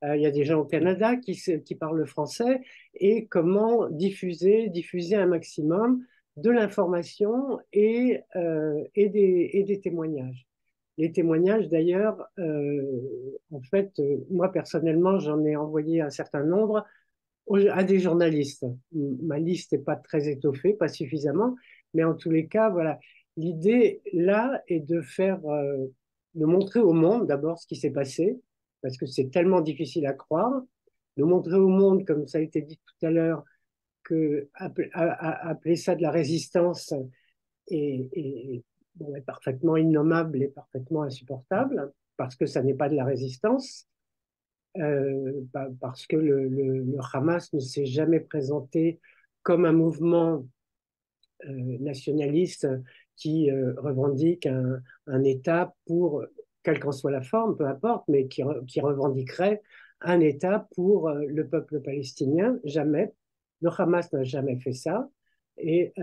Speaker 4: il y a des gens au Canada qui parlent le français et comment diffuser un maximum de l'information et des témoignages. Les témoignages, d'ailleurs, en fait, moi personnellement, j'en ai envoyé un certain nombre à des journalistes. Ma liste n'est pas très étoffée, pas suffisamment, mais en tous les cas, voilà. L'idée là est de montrer au monde d'abord ce qui s'est passé, parce que c'est tellement difficile à croire, de montrer au monde, comme ça a été dit tout à l'heure, que appeler ça de la résistance est parfaitement innommable et parfaitement insupportable, parce que ça n'est pas de la résistance, parce que le Hamas ne s'est jamais présenté comme un mouvement nationaliste qui revendique un État pour, quelle qu'en soit la forme, peu importe, mais qui revendiquerait un État pour le peuple palestinien. Jamais. Le Hamas n'a jamais fait ça. Et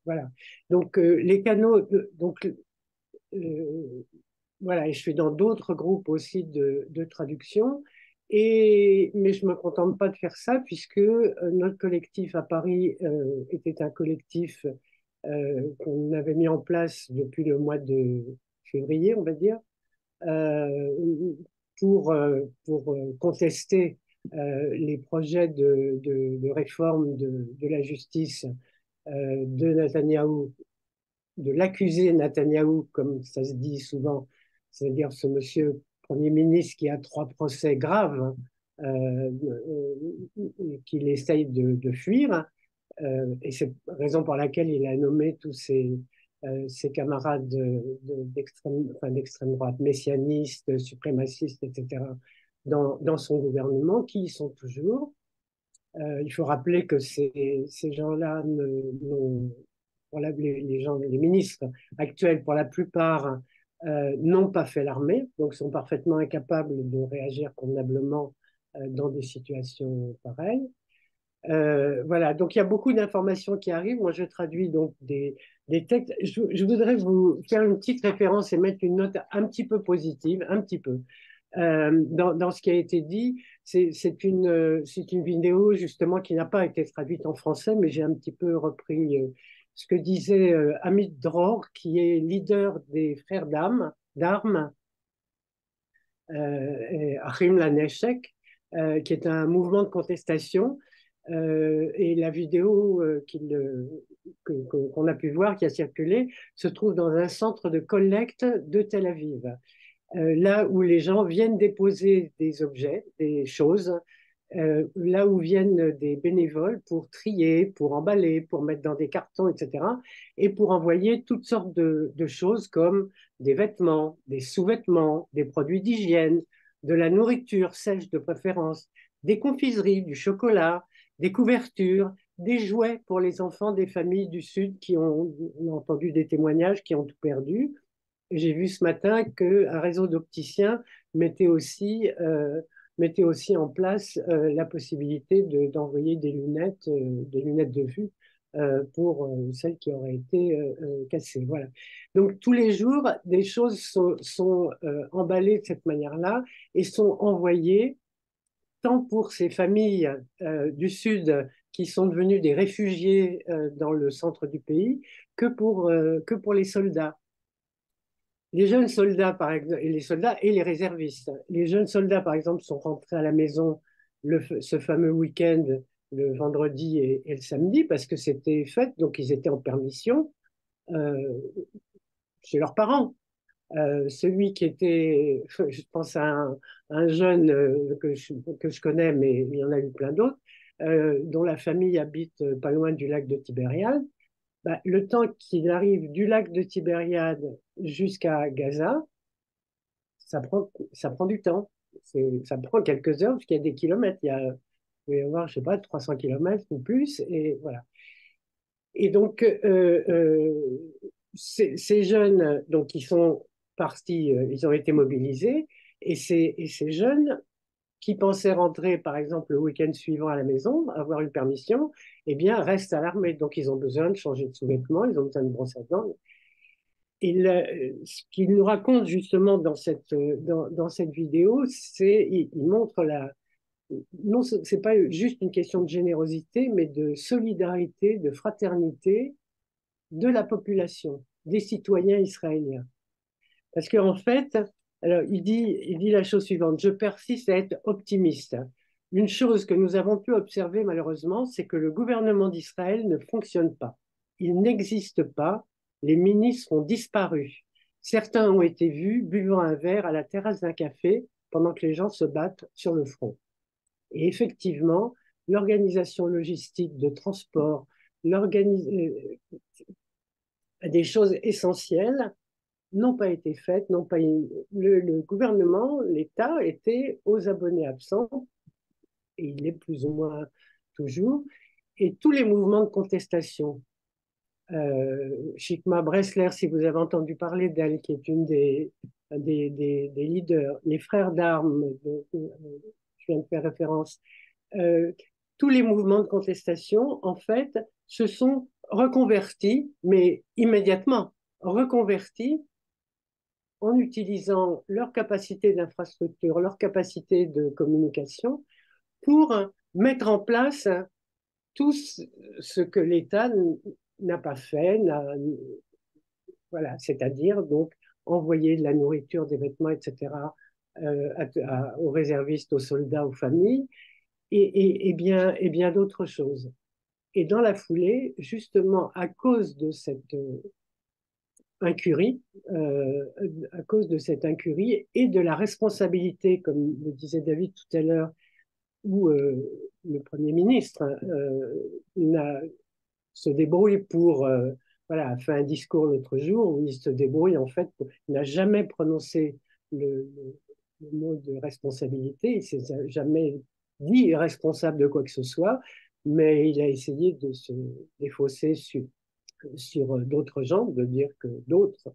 Speaker 4: voilà. Donc, les canaux. Donc, voilà, et je suis dans d'autres groupes aussi de traduction. Mais je ne me contente pas de faire ça, puisque notre collectif à Paris était un collectif qu'on avait mis en place depuis le mois de février, on va dire, euh, pour contester les projets de réforme de la justice de Netanyahou, de l'accuser Netanyahou, comme ça se dit souvent, c'est-à-dire ce monsieur Premier ministre qui a 3 procès graves, qu'il essaye de fuir, et c'est la raison pour laquelle il a nommé tous ses camarades d'extrême droite, messianistes, suprémacistes, etc., dans son gouvernement, qui y sont toujours. Il faut rappeler que ces gens-là les ministres actuels, pour la plupart, n'ont pas fait l'armée, donc sont parfaitement incapables de réagir convenablement dans des situations pareilles. Voilà, donc il y a beaucoup d'informations qui arrivent. Moi, je traduis donc des textes. Je voudrais vous faire une petite référence et mettre une note un petit peu positive, un petit peu. Dans ce qui a été dit, c'est une vidéo justement qui n'a pas été traduite en français, mais j'ai un petit peu repris ce que disait Amit Dror, qui est leader des frères d'armes, et Achim Laneshek, qui est un mouvement de contestation. Et la vidéo qu'on a pu voir, qui a circulé, se trouve dans un centre de collecte de Tel Aviv, là où les gens viennent déposer des objets, des choses, là où viennent des bénévoles pour trier, pour emballer, pour mettre dans des cartons, etc. Et pour envoyer toutes sortes de choses comme des vêtements, des sous-vêtements, des produits d'hygiène, de la nourriture sèche de préférence, des confiseries, du chocolat, des couvertures, des jouets pour les enfants des familles du Sud qui ont, on a entendu des témoignages, qui ont tout perdu. J'ai vu ce matin qu'un réseau d'opticiens mettait aussi en place la possibilité d'envoyer des lunettes de vue pour celles qui auraient été cassées. Voilà. Donc tous les jours, des choses sont emballées de cette manière-là et sont envoyées tant pour ces familles du Sud qui sont devenues des réfugiés dans le centre du pays que pour les soldats. Les jeunes soldats, par exemple, et les soldats et les réservistes. Les jeunes soldats, par exemple, sont rentrés à la maison ce fameux week-end, le vendredi et le samedi, parce que c'était fête, donc ils étaient en permission euh, chez leurs parents. Celui qui était, je pense à un jeune que je connais, mais il y en a eu plein d'autres, dont la famille habite pas loin du lac de Tibériade. Bah, le temps qu'il arrive du lac de Tibériade jusqu'à Gaza, ça prend du temps. Ça prend quelques heures, parce qu'il y a des kilomètres. Il peut y avoir, je sais pas, 300 kilomètres ou plus. Et voilà. Et donc, ces jeunes, donc, ils sont partis, ils ont été mobilisés. Et ces jeunes qui pensaient rentrer, par exemple, le week-end suivant à la maison, avoir une permission, eh bien, restent à l'armée. Donc, ils ont besoin de changer de sous-vêtements, ils ont besoin de brosser à dents. Ce qu'il nous raconte justement dans cette vidéo, il montre non, c'est pas juste une question de générosité, mais de solidarité, de fraternité de la population, des citoyens israéliens. Parce qu'en fait, alors, il dit la chose suivante, je persiste à être optimiste. Une chose que nous avons pu observer malheureusement, c'est que le gouvernement d'Israël ne fonctionne pas. Il n'existe pas. Les ministres ont disparu. Certains ont été vus buvant un verre à la terrasse d'un café pendant que les gens se battent sur le front. Et effectivement, l'organisation logistique de transport, des choses essentielles n'ont pas été faites, le gouvernement, l'État était aux abonnés absents, et il est plus ou moins toujours, et tous les mouvements de contestation. Chikma Bressler, si vous avez entendu parler d'elle, qui est une des leaders, les frères d'armes, je viens de faire référence, tous les mouvements de contestation, en fait, se sont reconvertis, mais immédiatement, reconvertis en utilisant leur capacité d'infrastructure, leur capacité de communication pour mettre en place tout ce que l'État n'a pas fait, voilà, c'est-à-dire donc envoyer de la nourriture, des vêtements, etc., aux réservistes, aux soldats, aux familles, et bien d'autres choses. Et dans la foulée, justement, à cause de cette incurie, à cause de cette incurie et de la responsabilité, comme le disait David tout à l'heure, où le Premier ministre se débrouille pour, voilà, a fait un discours l'autre jour où il se débrouille en fait, il n'a jamais prononcé le mot de responsabilité, il ne s'est jamais dit responsable de quoi que ce soit, mais il a essayé de se défausser sur d'autres gens, de dire que d'autres,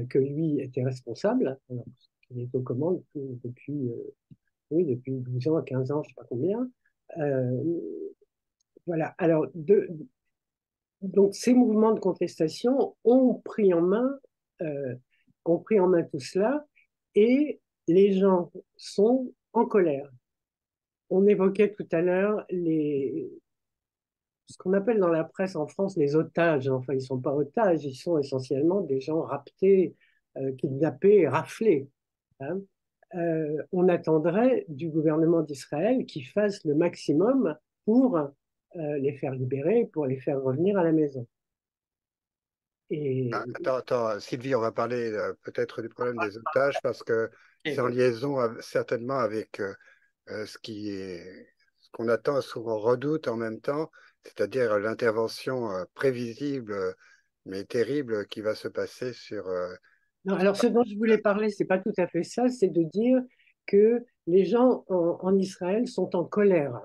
Speaker 4: que lui était responsable, alors qu'il est aux commandes depuis, oui, depuis 12 ans, 15 ans, je ne sais pas combien. Voilà, alors, donc ces mouvements de contestation ont pris en main tout cela, et les gens sont en colère. On évoquait tout à l'heure ce qu'on appelle dans la presse en France les otages. Enfin, ils ne sont pas otages, ils sont essentiellement des gens raptés, kidnappés, raflés. Hein. on attendrait du gouvernement d'Israël qu'il fasse le maximum pour les faire libérer, pour les faire revenir à la maison. Et
Speaker 1: Attends, Sylvie, on va parler peut-être du problème des otages parce que c'est en liaison certainement avec ce qu'on attend, ce qu'on redoute en même temps, c'est-à-dire l'intervention prévisible mais terrible qui va se passer sur.
Speaker 4: non, alors ce dont je voulais parler, c'est pas tout à fait ça, c'est de dire que les gens en Israël sont en colère,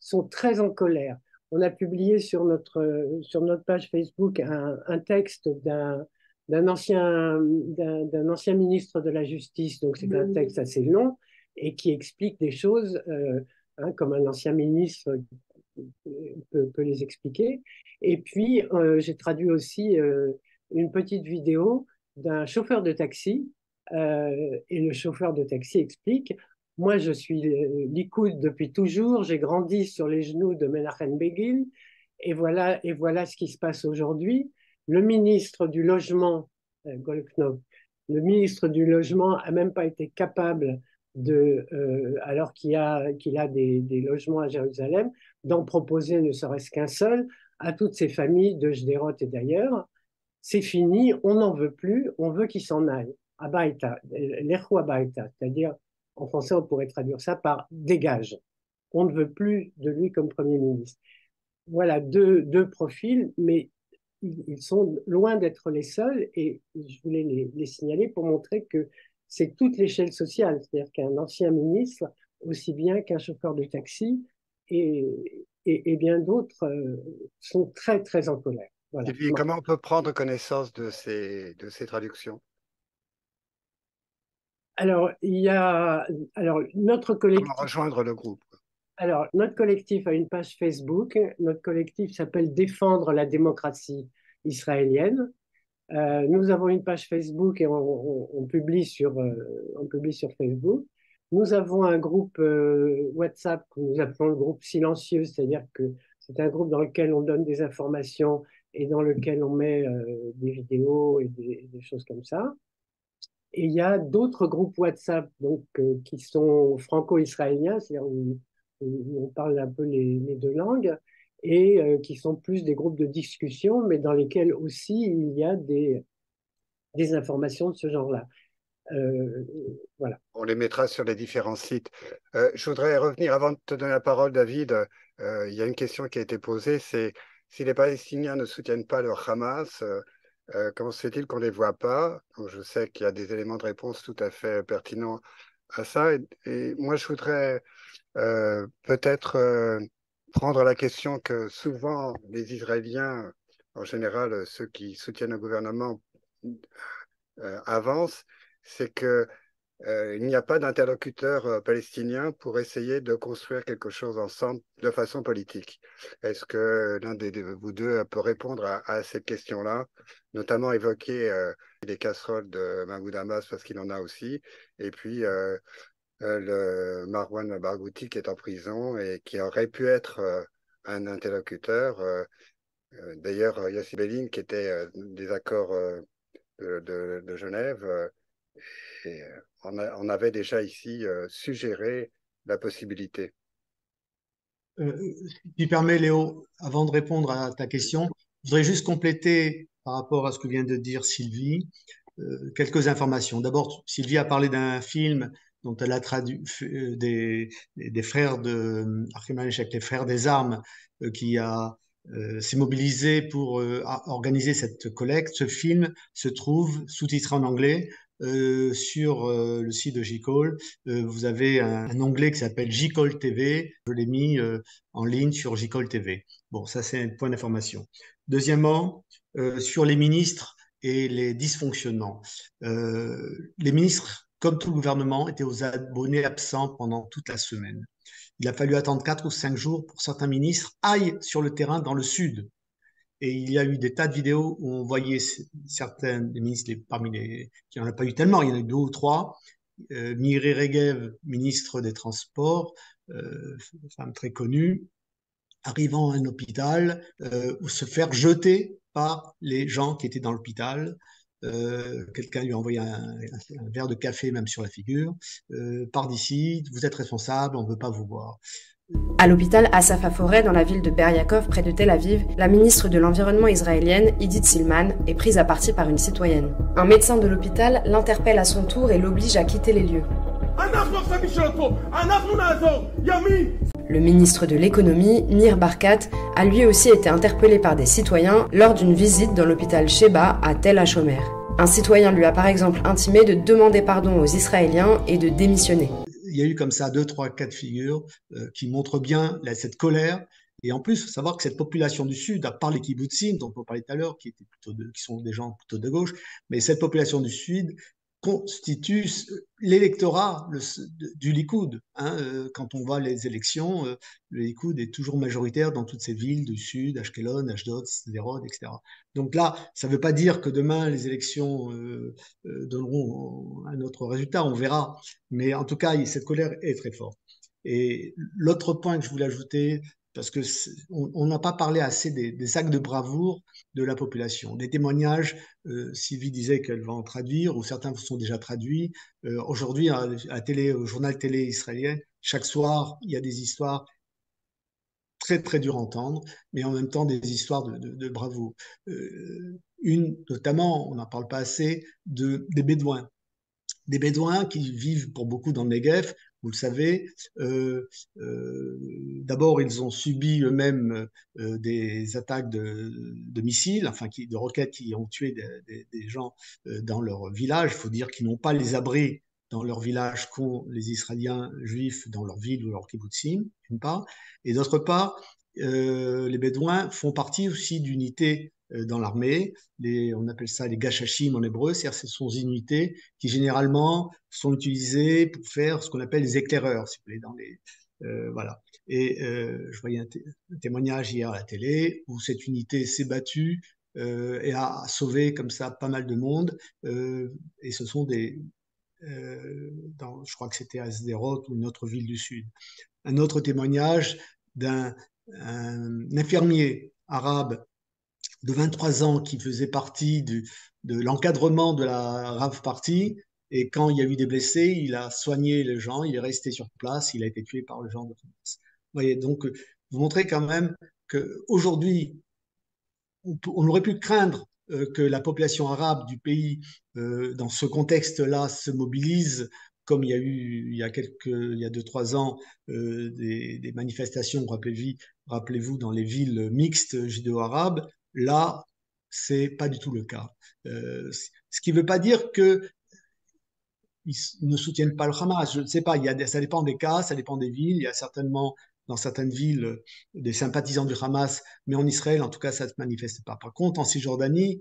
Speaker 4: sont très en colère. On a publié sur notre page Facebook un texte d'un ancien ministre de la Justice, donc c'est un texte assez long et qui explique des choses comme un ancien ministre peut les expliquer. Et puis, j'ai traduit aussi une petite vidéo d'un chauffeur de taxi. Et le chauffeur de taxi explique, moi, je suis Likoud depuis toujours, j'ai grandi sur les genoux de Menachem Begin, et voilà ce qui se passe aujourd'hui. Le ministre du Logement, Goldknopf, le ministre du Logement n'a même pas été capable alors qu'il a des logements à Jérusalem, d'en proposer ne serait-ce qu'un seul à toutes ces familles de Jderot et d'ailleurs. C'est fini, on n'en veut plus, on veut qu'il s'en aille. Abaïta, l'echo abaïta, c'est-à-dire, en français, on pourrait traduire ça par dégage. On ne veut plus de lui comme Premier ministre. Voilà deux profils, mais ils sont loin d'être les seuls et je voulais les signaler pour montrer que c'est toute l'échelle sociale, c'est-à-dire qu'un ancien ministre, aussi bien qu'un chauffeur de taxi et bien d'autres sont très, très en colère. Voilà.
Speaker 1: Et puis, comment on peut prendre connaissance de ces traductions?
Speaker 4: Alors, notre
Speaker 1: Comment
Speaker 4: collectif,
Speaker 1: rejoindre le groupe?
Speaker 4: alors, notre collectif a une page Facebook. Notre collectif s'appelle Défendre la démocratie israélienne. Nous avons une page Facebook et on publie sur Facebook. Nous avons un groupe WhatsApp que nous appelons le groupe silencieux, c'est-à-dire que c'est un groupe dans lequel on donne des informations et dans lequel on met des vidéos et des choses comme ça. Et il y a d'autres groupes WhatsApp donc, qui sont franco-israéliens, c'est-à-dire où on parle un peu les deux langues, et qui sont plus des groupes de discussion, mais dans lesquels aussi il y a des informations de ce genre-là. Voilà.
Speaker 1: On les mettra sur les différents sites. Je voudrais revenir, avant de te donner la parole, David, il y a une question qui a été posée, c'est si les Palestiniens ne soutiennent pas le Hamas, comment se fait-il qu'on ne les voit pas? Donc, je sais qu'il y a des éléments de réponse tout à fait pertinents à ça. Et moi, je voudrais peut-être prendre la question que souvent les Israéliens, en général ceux qui soutiennent le gouvernement, avancent, c'est que il n'y a pas d'interlocuteur palestinien pour essayer de construire quelque chose ensemble de façon politique. Est-ce que l'un de vous deux peut répondre à cette question-là, notamment évoquer les casseroles de Mahmoud Abbas parce qu'il en a aussi, et puis le Marwan Barghouti qui est en prison et qui aurait pu être un interlocuteur. D'ailleurs, Yossi Bellin qui était des accords de Genève. Et on avait déjà ici suggéré la possibilité.
Speaker 2: Si tu permets, Léo, avant de répondre à ta question, je voudrais juste compléter par rapport à ce que vient de dire Sylvie, quelques informations. D'abord, Sylvie a parlé d'un film dont elle a traduit des frères de les frères des armes, qui s'est mobilisé pour organiser cette collecte. Ce film se trouve sous-titré en anglais sur le site de J-Call. Vous avez un onglet qui s'appelle J-Call TV. Je l'ai mis en ligne sur J-Call TV. Bon, ça c'est un point d'information. Deuxièmement, sur les ministres et les dysfonctionnements. Les ministres, comme tout le gouvernement, étaient aux abonnés absents pendant toute la semaine. Il a fallu attendre 4 ou 5 jours pour que certains ministres aillent sur le terrain dans le sud. Et il y a eu des tas de vidéos où on voyait certains des ministres, parmi les, il n'y en a pas eu tellement, il y en a eu 2 ou 3. Miri Regev, ministre des Transports, femme très connue, arrivant à un hôpital, ou se faire jeter par les gens qui étaient dans l'hôpital. quelqu'un lui a envoyé un verre de café même sur la figure, pars d'ici, vous êtes responsable, on ne veut pas vous voir.
Speaker 6: À l'hôpital Asaf Haforeh, dans la ville de Beryakov, près de Tel Aviv, la ministre de l'Environnement israélienne, Idit Silman, est prise à partie par une citoyenne. Un médecin de l'hôpital l'interpelle à son tour et l'oblige à quitter les lieux. Le ministre de l'économie, Nir Barkat, a lui aussi été interpellé par des citoyens lors d'une visite dans l'hôpital Sheba à Tel HaShomer. Un citoyen lui a par exemple intimé de demander pardon aux Israéliens et de démissionner.
Speaker 2: Il y a eu comme ça 2, 3 cas de figure qui montrent bien cette colère. Et en plus, il faut savoir que cette population du Sud, à part les kibbutzim, dont on parlait tout à l'heure, qui sont des gens plutôt de gauche, mais cette population du Sud constitue l'électorat du Likoud. Quand on voit les élections, le Likoud est toujours majoritaire dans toutes ces villes du Sud, Ashkelon, Ashdod, Sderot, etc. Donc là, ça ne veut pas dire que demain les élections donneront un autre résultat, on verra. Mais en tout cas, cette colère est très forte. Et l'autre point que je voulais ajouter, parce que on n'a pas parlé assez des actes de bravoure de la population. Des témoignages, Sylvie disait qu'elle va en traduire, ou certains sont déjà traduits. Aujourd'hui, au journal télé israélien, chaque soir, il y a des histoires très, très dures à entendre, mais en même temps des histoires de bravoure. Une, notamment, on n'en parle pas assez, des Bédouins. Des Bédouins qui vivent pour beaucoup dans le Negev, vous le savez. D'abord, ils ont subi eux-mêmes des attaques de missiles, enfin de roquettes qui ont tué des gens dans leur village. Il faut dire qu'ils n'ont pas les abris dans leur village qu'ont les Israéliens juifs dans leur ville ou leur kibbutzim, d'une part. Et d'autre part, les Bédouins font partie aussi d'unités dans l'armée. On appelle ça les gachachim en hébreu, c'est-à-dire ce sont des unités qui généralement sont utilisées pour faire ce qu'on appelle les éclaireurs, si vous voulez, voilà. Et je voyais un témoignage hier à la télé où cette unité s'est battue et a sauvé comme ça pas mal de monde. Et ce sont je crois que c'était à Sderot ou une autre ville du Sud. Un autre témoignage d'un infirmier arabe de 23 ans qui faisait partie de l'encadrement de la Rav Party. Et quand il y a eu des blessés, il a soigné les gens, il est resté sur place, il a été tué par le genre de Hamas. Vous voyez, donc, vous montrez quand même qu'aujourd'hui, on aurait pu craindre que la population arabe du pays, dans ce contexte-là, se mobilise, comme il y a eu il y a 2-3 ans des manifestations, rappelez-vous, dans les villes mixtes judéo-arabes. Là, c'est pas du tout le cas. Ce qui ne veut pas dire qu'ils ne soutiennent pas le Hamas. Je ne sais pas, ça dépend des cas, ça dépend des villes. Il y a certainement dans certaines villes des sympathisants du Hamas, mais en Israël, en tout cas, ça ne se manifeste pas. Par contre, en Cisjordanie,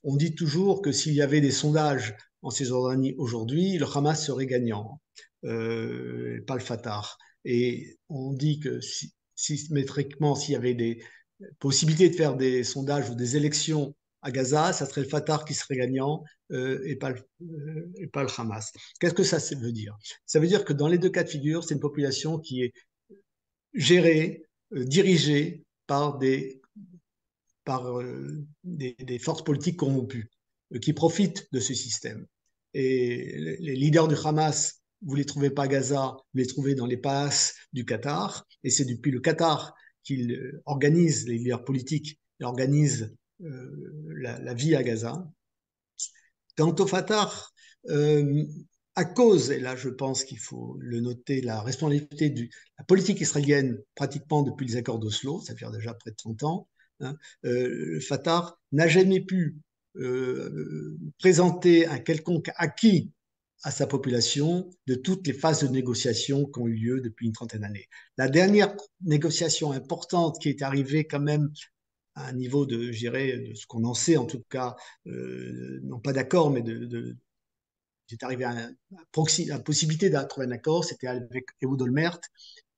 Speaker 2: on dit toujours que s'il y avait des sondages en Cisjordanie aujourd'hui, le Hamas serait gagnant, pas le Fatah. Et on dit que symétriquement, s'il y avait des possibilités de faire des sondages ou des élections à Gaza, ça serait le Fatah qui serait gagnant et pas le Hamas. Qu'est-ce que ça veut dire? Ça veut dire que dans les deux cas de figure, c'est une population qui est gérée, dirigée par des forces politiques corrompues qui profitent de ce système. Et les leaders du Hamas, vous ne les trouvez pas à Gaza, vous les trouvez dans les palaces du Qatar. Et c'est depuis le Qatar qu'il organise, les leaders politiques, organise la vie à Gaza. Quant au Fatah, à cause, et là je pense qu'il faut le noter, la responsabilité de la politique israélienne pratiquement depuis les accords d'Oslo, ça fait déjà près de 30 ans, le Fatah n'a jamais pu présenter un quelconque acquis à sa population de toutes les phases de négociation qui ont eu lieu depuis une trentaine d'années. La dernière négociation importante qui est arrivée quand même à un niveau de ce qu'on en sait en tout cas, non pas d'accord, mais c'est arrivé à la possibilité de trouver un accord, c'était avec Ehud Olmert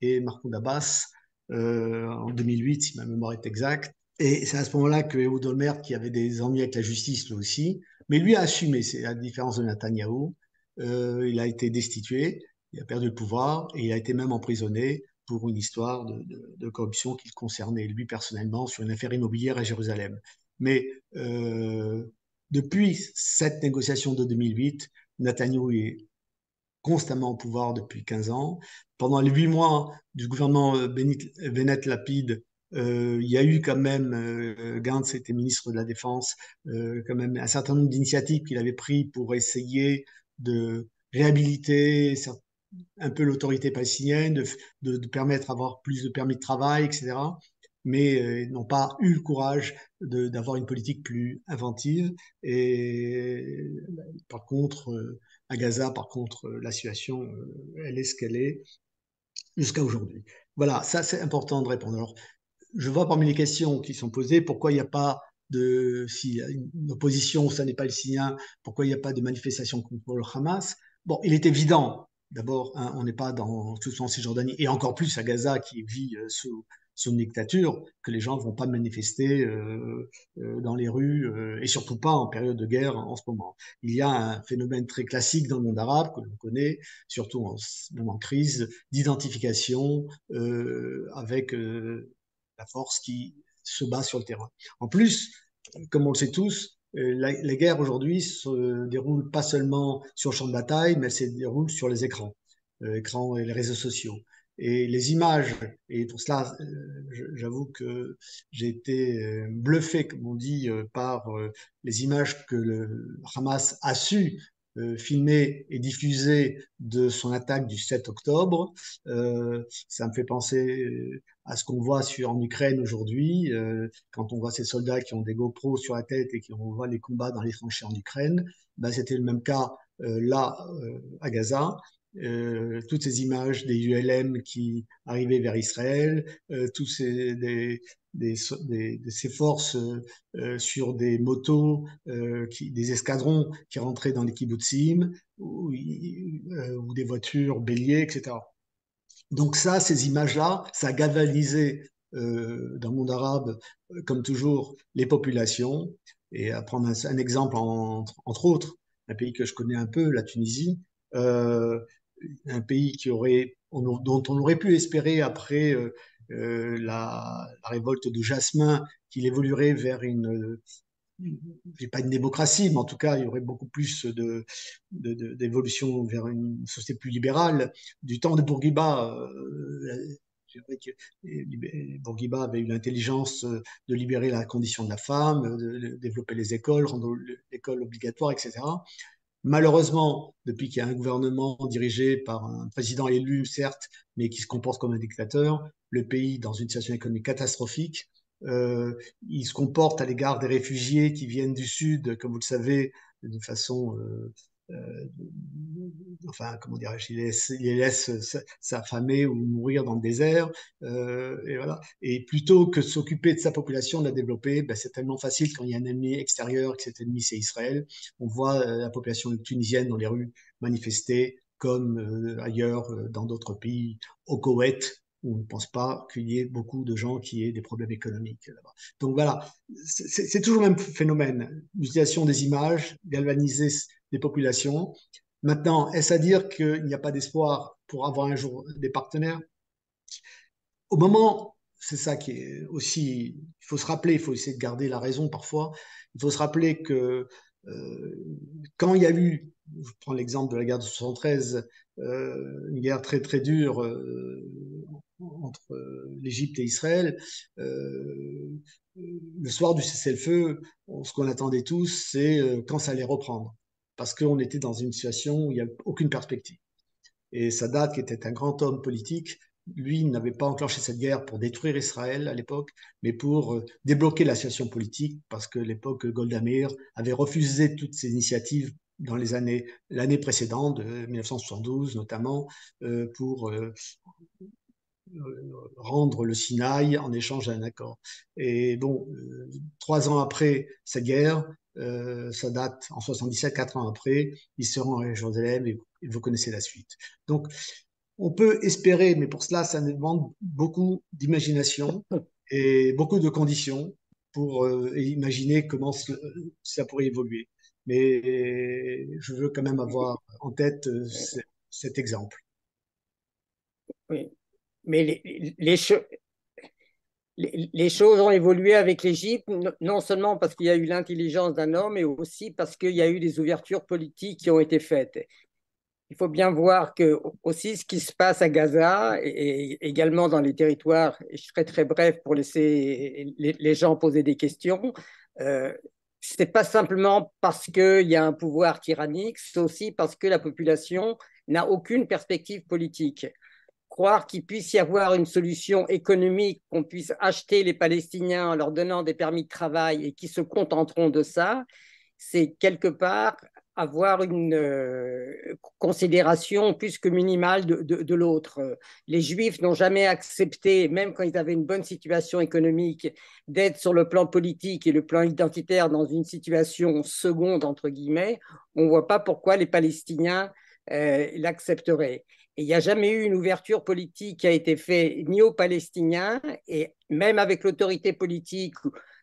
Speaker 2: et Mahmoud Abbas en 2008, si ma mémoire est exacte. Et c'est à ce moment-là que Ehud Olmert, qui avait des ennuis avec la justice lui aussi, mais lui a assumé, c'est la différence de Netanyahou, il a été destitué, il a perdu le pouvoir et il a été même emprisonné pour une histoire de corruption qui le concernait lui personnellement sur une affaire immobilière à Jérusalem. Mais depuis cette négociation de 2008, Netanyahou est constamment au pouvoir depuis 15 ans. Pendant les 8 mois du gouvernement Bennett-Lapid, il y a eu quand même, Gantz était ministre de la Défense, quand même un certain nombre d'initiatives qu'il avait prises pour essayer de réhabiliter un peu l'autorité palestinienne, de permettre d'avoir plus de permis de travail, etc. Mais n'ont pas eu le courage d'avoir une politique plus inventive. Et par contre, à Gaza, par contre, la situation, elle est ce qu'elle est jusqu'à aujourd'hui. Voilà, ça c'est important de répondre. Alors, je vois parmi les questions qui sont posées, pourquoi il n'y a pas s'il y a une opposition au sein des Palestiniens, pourquoi il n'y a pas de manifestation contre le Hamas? Bon, il est évident, d'abord, hein, on n'est pas tout en Cisjordanie, et encore plus à Gaza qui vit sous une dictature, que les gens ne vont pas manifester dans les rues, et surtout pas en période de guerre en ce moment. Il y a un phénomène très classique dans le monde arabe, que l'on connaît, surtout en ce moment de crise, d'identification avec la force qui se bat sur le terrain. En plus, comme on le sait tous, la guerre aujourd'hui se déroule pas seulement sur le champ de bataille, mais elle se déroule sur les écrans et les réseaux sociaux. Et les images, et pour cela, j'avoue que j'ai été bluffé, comme on dit, par les images que le Hamas a su filmer et diffuser de son attaque du 7 octobre. Ça me fait penser à ce qu'on voit en Ukraine aujourd'hui, quand on voit ces soldats qui ont des GoPros sur la tête et qui voit les combats dans les tranchées en Ukraine. Ben, c'était le même cas là à Gaza. Toutes ces images des ULM qui arrivaient vers Israël, ces forces sur des motos, des escadrons qui rentraient dans les kibbutzim, ou des voitures béliers, etc. Donc ça, ces images-là, ça a galvanisé dans le monde arabe, comme toujours, les populations. Et à prendre un exemple, entre autres, un pays que je connais un peu, la Tunisie, un pays dont on aurait pu espérer après la révolte de Jasmin qu'il évoluerait vers pas une démocratie, mais en tout cas, il y aurait beaucoup plus d'évolution vers une société plus libérale. Du temps de Bourguiba, c'est vrai que Bourguiba avait eu l'intelligence de libérer la condition de la femme, de développer les écoles, rendre l'école obligatoire, etc. Malheureusement, depuis qu'il y a un gouvernement dirigé par un président élu, certes, mais qui se comporte comme un dictateur, le pays dans une situation économique catastrophique. Il se comporte à l'égard des réfugiés qui viennent du Sud, comme vous le savez, de façon enfin, comment dirais-je, il les laisse s'affamer ou mourir dans le désert. Et voilà. Et plutôt que de s'occuper de sa population, de la développer, ben, c'est tellement facile quand il y a un ennemi extérieur, que cet ennemi c'est Israël. On voit la population tunisienne dans les rues manifester, comme ailleurs dans d'autres pays, au Koweït, où on ne pense pas qu'il y ait beaucoup de gens qui aient des problèmes économiques là-bas. Donc voilà, c'est toujours le même phénomène, l'utilisation des images, galvaniser des populations. Maintenant, est-ce à dire qu'il n'y a pas d'espoir pour avoir un jour des partenaires? Au moment, c'est ça qui est aussi, il faut se rappeler, il faut essayer de garder la raison parfois, il faut se rappeler que quand il y a eu, je prends l'exemple de la guerre de 73, une guerre très très dure entre l'Égypte et Israël, le soir du cessez-le-feu, ce qu'on attendait tous, c'est quand ça allait reprendre. Parce qu'on était dans une situation où il n'y a aucune perspective. Et Sadat, qui était un grand homme politique, lui n'avait pas enclenché cette guerre pour détruire Israël à l'époque, mais pour débloquer la situation politique, parce que l'époque Golda Meir avait refusé toutes ces initiatives dans l'année précédente, de 1972 notamment, pour rendre le Sinaï en échange d'un accord. Et bon, 3 ans après cette guerre, ça date en 77, 4 ans après, il se rend à Jérusalem et vous connaissez la suite. Donc, on peut espérer, mais pour cela, ça demande beaucoup d'imagination et beaucoup de conditions pour imaginer comment ça pourrait évoluer. Mais je veux quand même avoir en tête cet exemple.
Speaker 5: Oui, mais les choses ont évolué avec l'Égypte, non seulement parce qu'il y a eu l'intelligence d'un homme, mais aussi parce qu'il y a eu des ouvertures politiques qui ont été faites. Il faut bien voir que aussi ce qui se passe à Gaza et également dans les territoires, et je serai très bref pour laisser les gens poser des questions, c'est pas simplement parce qu'il y a un pouvoir tyrannique, c'est aussi parce que la population n'a aucune perspective politique. Croire qu'il puisse y avoir une solution économique, qu'on puisse acheter les Palestiniens en leur donnant des permis de travail et qui se contenteront de ça, c'est quelque part avoir une considération plus que minimale de l'autre. Les Juifs n'ont jamais accepté, même quand ils avaient une bonne situation économique, d'être sur le plan politique et le plan identitaire dans une situation seconde, entre guillemets. On ne voit pas pourquoi les Palestiniens l'accepteraient. Et il n'y a jamais eu une ouverture politique qui a été faite ni aux Palestiniens, et même avec l'autorité politique,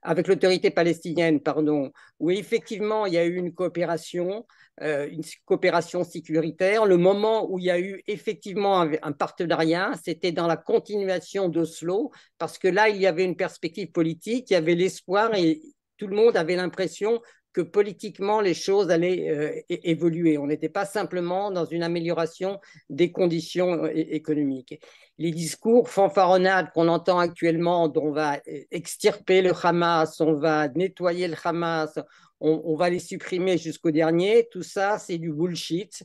Speaker 5: avec l'autorité palestinienne, pardon, où effectivement il y a eu une coopération sécuritaire. Le moment où il y a eu effectivement un partenariat, c'était dans la continuation d'Oslo, parce que là, il y avait une perspective politique, il y avait l'espoir et tout le monde avait l'impression que politiquement, les choses allaient évoluer. On n'était pas simplement dans une amélioration des conditions économiques. Les discours fanfaronnades qu'on entend actuellement, dont on va extirper le Hamas, on va nettoyer le Hamas, on va les supprimer jusqu'au dernier, tout ça, c'est du bullshit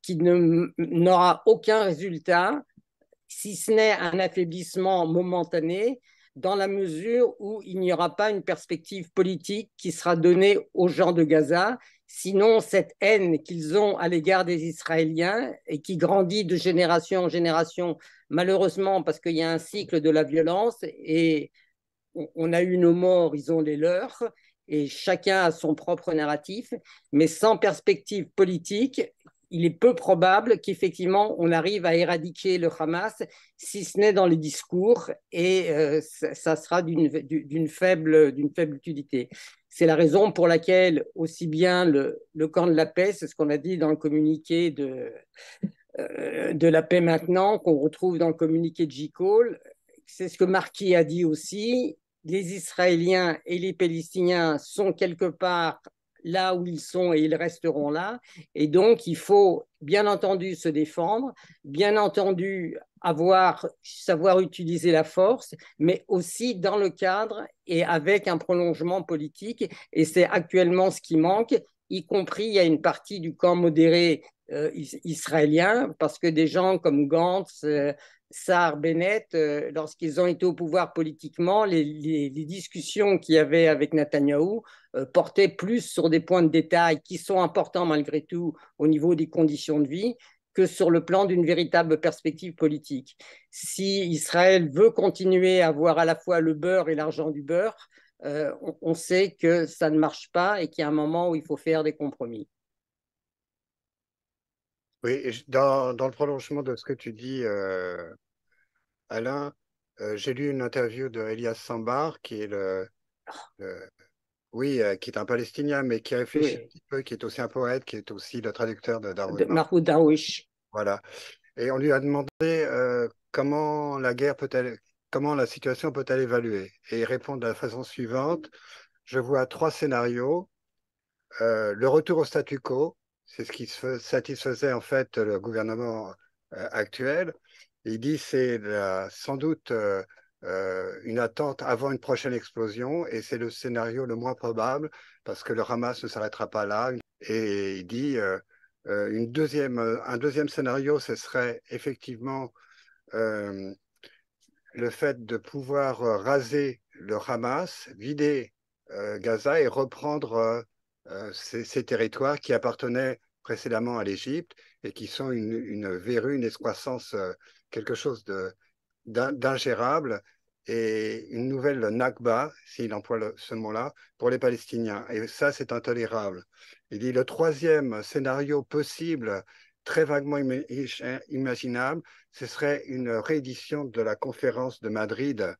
Speaker 5: qui n'aura aucun résultat, si ce n'est un affaiblissement momentané, dans la mesure où il n'y aura pas une perspective politique qui sera donnée aux gens de Gaza. Sinon, cette haine qu'ils ont à l'égard des Israéliens et qui grandit de génération en génération, malheureusement parce qu'il y a un cycle de la violence et on a eu nos morts, ils ont les leurs, et chacun a son propre narratif, mais sans perspective politique, il est peu probable qu'effectivement on arrive à éradiquer le Hamas, si ce n'est dans les discours, et ça sera d'une faible utilité. C'est la raison pour laquelle aussi bien le camp de la paix, c'est ce qu'on a dit dans le communiqué de la paix maintenant, qu'on retrouve dans le communiqué de J. Cole, c'est ce que Marquis a dit aussi, les Israéliens et les Palestiniens sont quelque part là où ils sont et ils resteront là. Et donc, il faut bien entendu se défendre, bien entendu savoir utiliser la force, mais aussi dans le cadre et avec un prolongement politique. Et c'est actuellement ce qui manque, y compris il y a une partie du camp modéré israélien, parce que des gens comme Gantz, Saar, Bennett, lorsqu'ils ont été au pouvoir politiquement, les discussions qu'il y avait avec Netanyahou portaient plus sur des points de détail qui sont importants malgré tout au niveau des conditions de vie que sur le plan d'une véritable perspective politique. Si Israël veut continuer à avoir à la fois le beurre et l'argent du beurre, on sait que ça ne marche pas et qu'il y a un moment où il faut faire des compromis.
Speaker 1: Oui, et dans le prolongement de ce que tu dis, Alain, j'ai lu une interview de Elias Sambar, qui est oui, qui est un Palestinien, mais qui réfléchit un
Speaker 5: Oui,
Speaker 1: petit peu, qui est aussi un poète, qui est aussi le traducteur de
Speaker 5: de
Speaker 1: Darwin.
Speaker 5: Mahmoud Darwish.
Speaker 1: Voilà. Et on lui a demandé comment comment la situation peut-elle évaluer. Et il répond de la façon suivante: je vois trois scénarios. Le retour au statu quo, c'est ce qui satisfaisait en fait le gouvernement actuel. Il dit c'est sans doute une attente avant une prochaine explosion et c'est le scénario le moins probable parce que le Hamas ne s'arrêtera pas là. Et il dit un deuxième scénario, ce serait effectivement euh, le fait de pouvoir raser le Hamas, vider Gaza et reprendre ces territoires qui appartenaient précédemment à l'Égypte et qui sont une verrue, une excroissance, quelque chose d'ingérable et une nouvelle Nakba, s'il emploie ce mot-là, pour les Palestiniens. Et ça, c'est intolérable. Il dit le troisième scénario possible, très vaguement imaginable, ce serait une réédition de la conférence de Madrid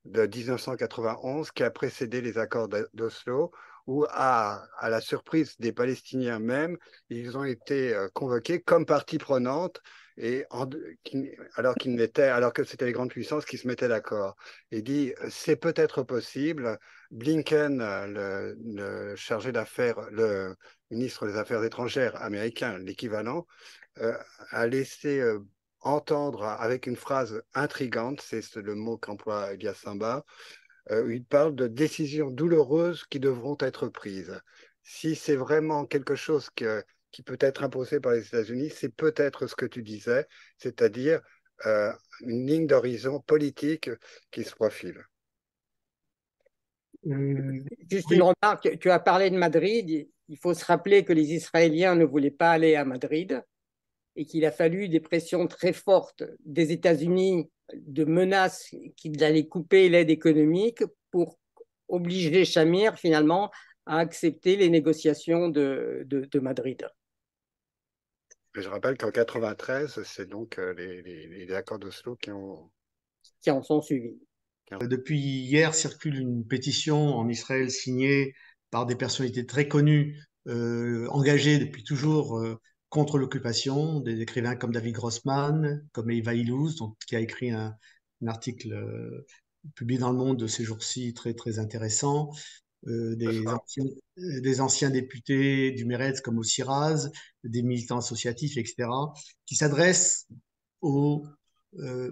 Speaker 1: de 1991 qui a précédé les accords d'Oslo, où, à la surprise des Palestiniens même, ils ont été convoqués comme partie prenante alors que c'était les grandes puissances qui se mettaient d'accord. Il dit, c'est peut-être possible. Blinken, le chargé d'affaires, le ministre des Affaires étrangères américain, l'équivalent, a laissé entendre avec une phrase intrigante, c'est le mot qu'emploie Elias Samba, où il parle de décisions douloureuses qui devront être prises. Si c'est vraiment quelque chose qui peut être imposé par les États-Unis, c'est peut-être ce que tu disais, c'est-à-dire une ligne d'horizon politique qui se profile.
Speaker 5: Juste
Speaker 2: Oui.
Speaker 5: une remarque, tu as parlé de Madrid. Il faut se rappeler que les Israéliens ne voulaient pas aller à Madrid et qu'il a fallu des pressions très fortes des États-Unis, de menaces qu'ils allaient couper l'aide économique pour obliger Shamir finalement à accepter les négociations de Madrid.
Speaker 1: Je rappelle qu'en 93, c'est donc les accords d'Oslo qui
Speaker 5: en sont suivis.
Speaker 2: Depuis hier circule une pétition en Israël signée par des personnalités très connues, engagées depuis toujours contre l'occupation, des écrivains comme David Grossman, comme Eva Illouz, qui a écrit un article publié dans Le Monde de ces jours-ci très, très intéressant, des anciens députés du Meretz comme Osiraz, des militants associatifs, etc., qui s'adressent aux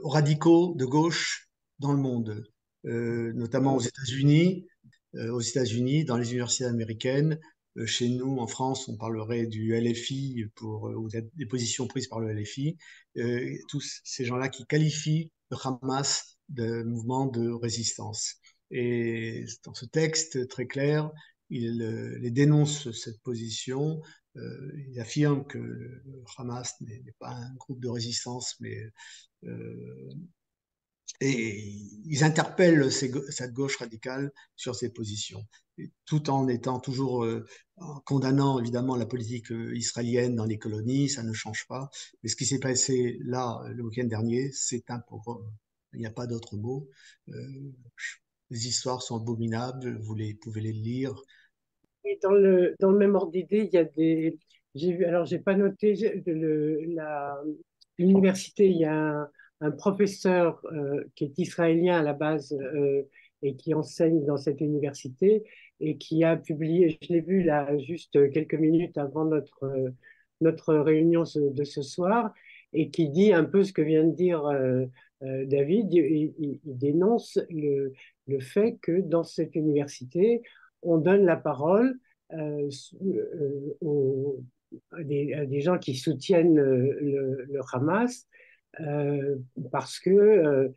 Speaker 2: radicaux de gauche dans le monde, notamment aux États-Unis, dans les universités américaines. Chez nous, en France, on parlerait du LFI ou des positions prises par le LFI. Tous ces gens-là qui qualifient le Hamas de mouvement de résistance. Et dans ce texte très clair, il les dénonce cette position. Il affirme que le Hamas n'est pas un groupe de résistance, mais et ils interpellent cette gauche radicale sur ses positions, tout en étant toujours en condamnant évidemment la politique israélienne dans les colonies, ça ne change pas. Mais ce qui s'est passé là le week-end dernier, c'est un pogrom. Il n'y a pas d'autre mot. Les histoires sont abominables, vous pouvez les lire.
Speaker 4: Et dans le même ordre d'idée, il y a des. J'ai vu, alors j'ai pas noté l'université, il y a un professeur qui est israélien à la base et qui enseigne dans cette université et qui a publié, je l'ai vu là juste quelques minutes avant notre réunion de ce soir, et qui dit un peu ce que vient de dire David. Il dénonce le fait que dans cette université, on donne la parole à des gens qui soutiennent le Hamas euh, parce que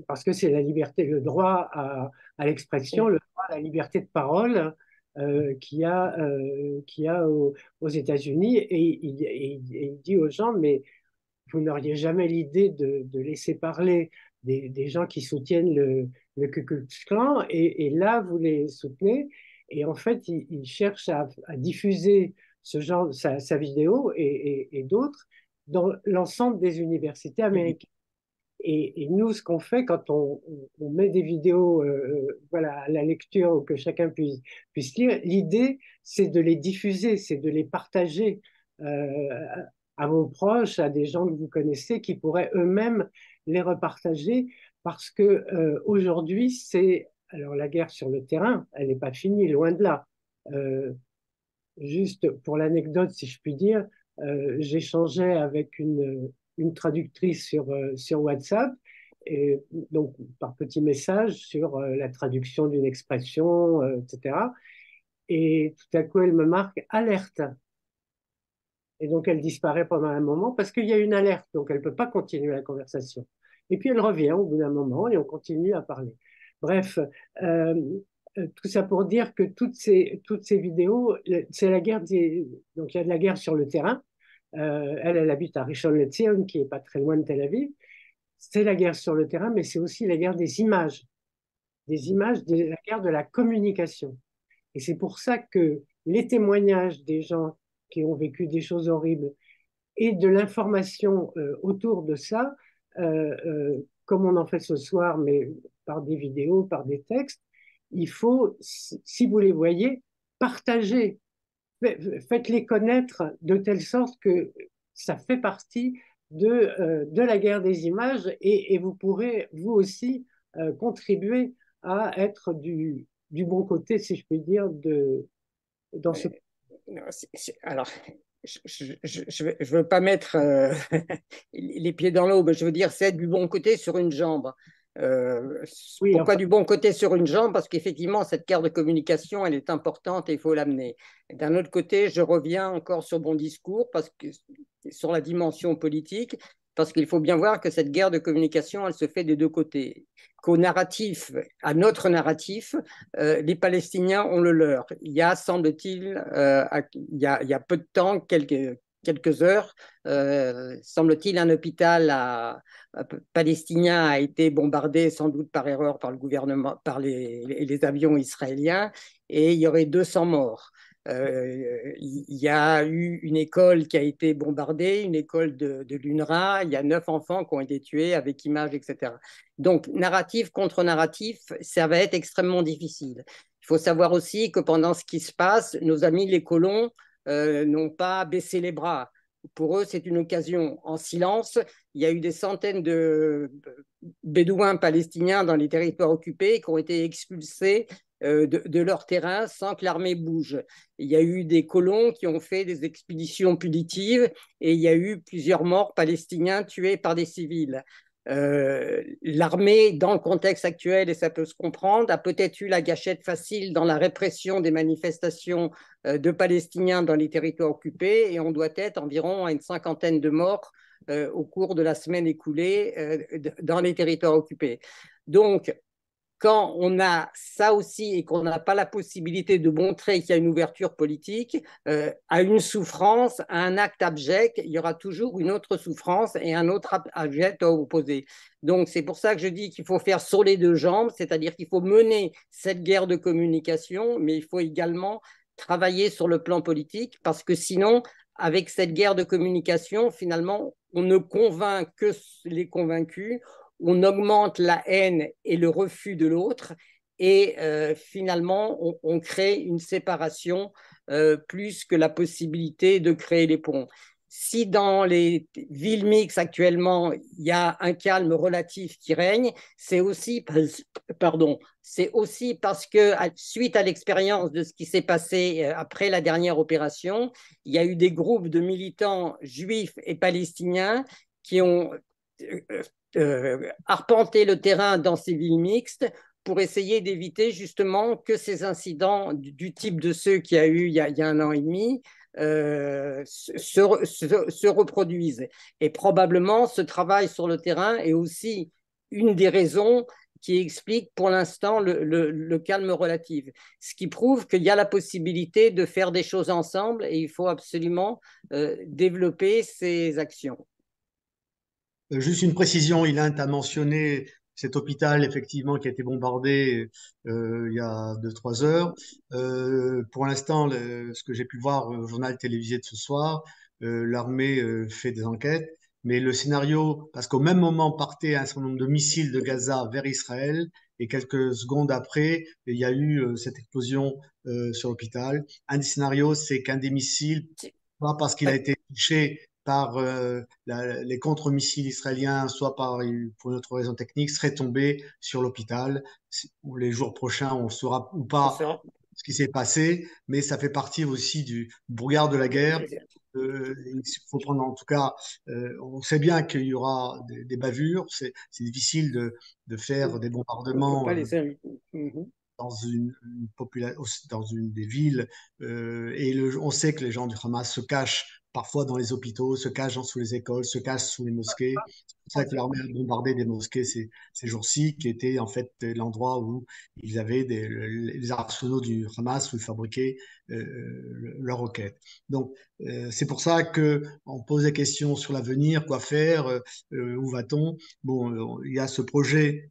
Speaker 4: parce que c'est la liberté, le droit à l'expression, le droit à la liberté de parole qu'il y a aux États-Unis. Et il dit aux gens, mais vous n'auriez jamais l'idée de laisser parler des gens qui soutiennent le Ku Klux Klan, et là, vous les soutenez. Et en fait, il cherche à diffuser ce genre, sa vidéo et d'autres dans l'ensemble des universités américaines. Et nous, ce qu'on fait quand on met des vidéos voilà, à la lecture ou que chacun puisse lire, l'idée, c'est de les diffuser, c'est de les partager à vos proches, à des gens que vous connaissez qui pourraient eux-mêmes les repartager, parce que aujourd'hui, alors la guerre sur le terrain, elle n'est pas finie, loin de là. Juste pour l'anecdote, si je puis dire, j'échangeais avec une traductrice sur WhatsApp, et donc par petit message sur la traduction d'une expression, etc. Et tout à coup, elle me marque alerte. Et donc, elle disparaît pendant un moment parce qu'il y a une alerte, donc elle ne peut pas continuer la conversation. Et puis, elle revient au bout d'un moment et on continue à parler. Bref, tout ça pour dire que toutes ces vidéos, c'est la guerre donc il y a de la guerre sur le terrain. Elle habite à Rishon LeZion, qui est pas très loin de Tel Aviv. C'est la guerre sur le terrain, mais c'est aussi la guerre des images, la guerre de la communication. Et c'est pour ça que les témoignages des gens qui ont vécu des choses horribles et de l'information autour de ça, comme on en fait ce soir, mais par des vidéos, par des textes, il faut, si vous les voyez, partager, faites-les connaître de telle sorte que ça fait partie de la guerre des images et vous pourrez, vous aussi, contribuer à être du bon côté, si je puis dire, dans ce...
Speaker 5: Alors, je veux pas mettre les pieds dans l'eau, mais je veux dire, c'est du bon côté sur une jambe.
Speaker 4: Oui,
Speaker 5: Pourquoi
Speaker 4: enfin,
Speaker 5: du bon côté sur une jambe? Parce qu'effectivement, cette guerre de communication, elle est importante et il faut l'amener. D'un autre côté, je reviens encore sur mon discours, parce que sur la dimension politique, parce qu'il faut bien voir que cette guerre de communication, elle se fait des deux côtés. Qu'au narratif, à notre narratif, les Palestiniens ont le leur. Il y a, semble-t-il, il y a peu de temps, quelques heures, semble-t-il, un hôpital palestinien a été bombardé sans doute par erreur par le gouvernement, par les avions israéliens, et il y aurait 200 morts. Il y a eu une école qui a été bombardée, une école de l'UNRWA, il y a 9 enfants qui ont été tués avec images, etc. Donc, narratif contre narratif, ça va être extrêmement difficile. Il faut savoir aussi que pendant ce qui se passe, nos amis les colons n'ont pas baissé les bras. Pour eux, c'est une occasion. En silence, il y a eu des centaines de bédouins palestiniens dans les territoires occupés qui ont été expulsés de leur terrain sans que l'armée bouge. Il y a eu des colons qui ont fait des expéditions punitives et il y a eu plusieurs morts palestiniens tués par des civils. L'armée, dans le contexte actuel, et ça peut se comprendre, a peut-être eu la gâchette facile dans la répression des manifestations de Palestiniens dans les territoires occupés, et on doit être environ à une cinquantaine de morts au cours de la semaine écoulée dans les territoires occupés. Donc, quand on a ça aussi et qu'on n'a pas la possibilité de montrer qu'il y a une ouverture politique, à une souffrance, à un acte abject, il y aura toujours une autre souffrance et un autre abject à opposer. Donc c'est pour ça que je dis qu'il faut faire sur les deux jambes, c'est-à-dire qu'il faut mener cette guerre de communication, mais il faut également travailler sur le plan politique, parce que sinon, avec cette guerre de communication, finalement, on ne convainc que les convaincus, on augmente la haine et le refus de l'autre, et finalement, on crée une séparation plus que la possibilité de créer les ponts. Si dans les villes mixtes actuellement, il y a un calme relatif qui règne, c'est aussi, c'est aussi parce que, suite à l'expérience de ce qui s'est passé après la dernière opération, il y a eu des groupes de militants juifs et palestiniens qui ont arpenter le terrain dans ces villes mixtes pour essayer d'éviter justement que ces incidents du type de ceux qu'il y a eu il y a 1 an et demi se reproduisent. Et probablement, ce travail sur le terrain est aussi une des raisons qui explique pour l'instant le calme relatif. Ce qui prouve qu'il y a la possibilité de faire des choses ensemble, et il faut absolument développer ces actions.
Speaker 2: Juste une précision, Ilan, tu as mentionné cet hôpital effectivement qui a été bombardé il y a 2-3 heures. Pour l'instant, ce que j'ai pu voir au journal télévisé de ce soir, l'armée fait des enquêtes, mais le scénario, parce qu'au même moment partait un certain nombre de missiles de Gaza vers Israël, et quelques secondes après, il y a eu cette explosion sur l'hôpital. Un des scénarios, c'est qu'un des missiles, pas parce qu'il a été touché par les contre-missiles israéliens, soit pour une autre raison technique, serait tombé sur l'hôpital. Les jours prochains, on saura ou pas ce qui s'est passé, mais ça fait partie aussi du brouillard de la guerre. Il faut prendre en tout cas, on sait bien qu'il y aura des bavures, c'est difficile de faire des bombardements dans dans une des villes, et on sait que les gens du Hamas se cachent parfois dans les hôpitaux, se cachent sous les écoles, se cachent sous les mosquées. C'est pour ça que l'armée a bombardé des mosquées ces jours-ci, qui étaient en fait l'endroit où ils avaient les arsenaux du Hamas où ils fabriquaient leurs roquettes. Donc, c'est pour ça que on pose des questions sur l'avenir, quoi faire, où va-t-on? Bon, il y a ce projet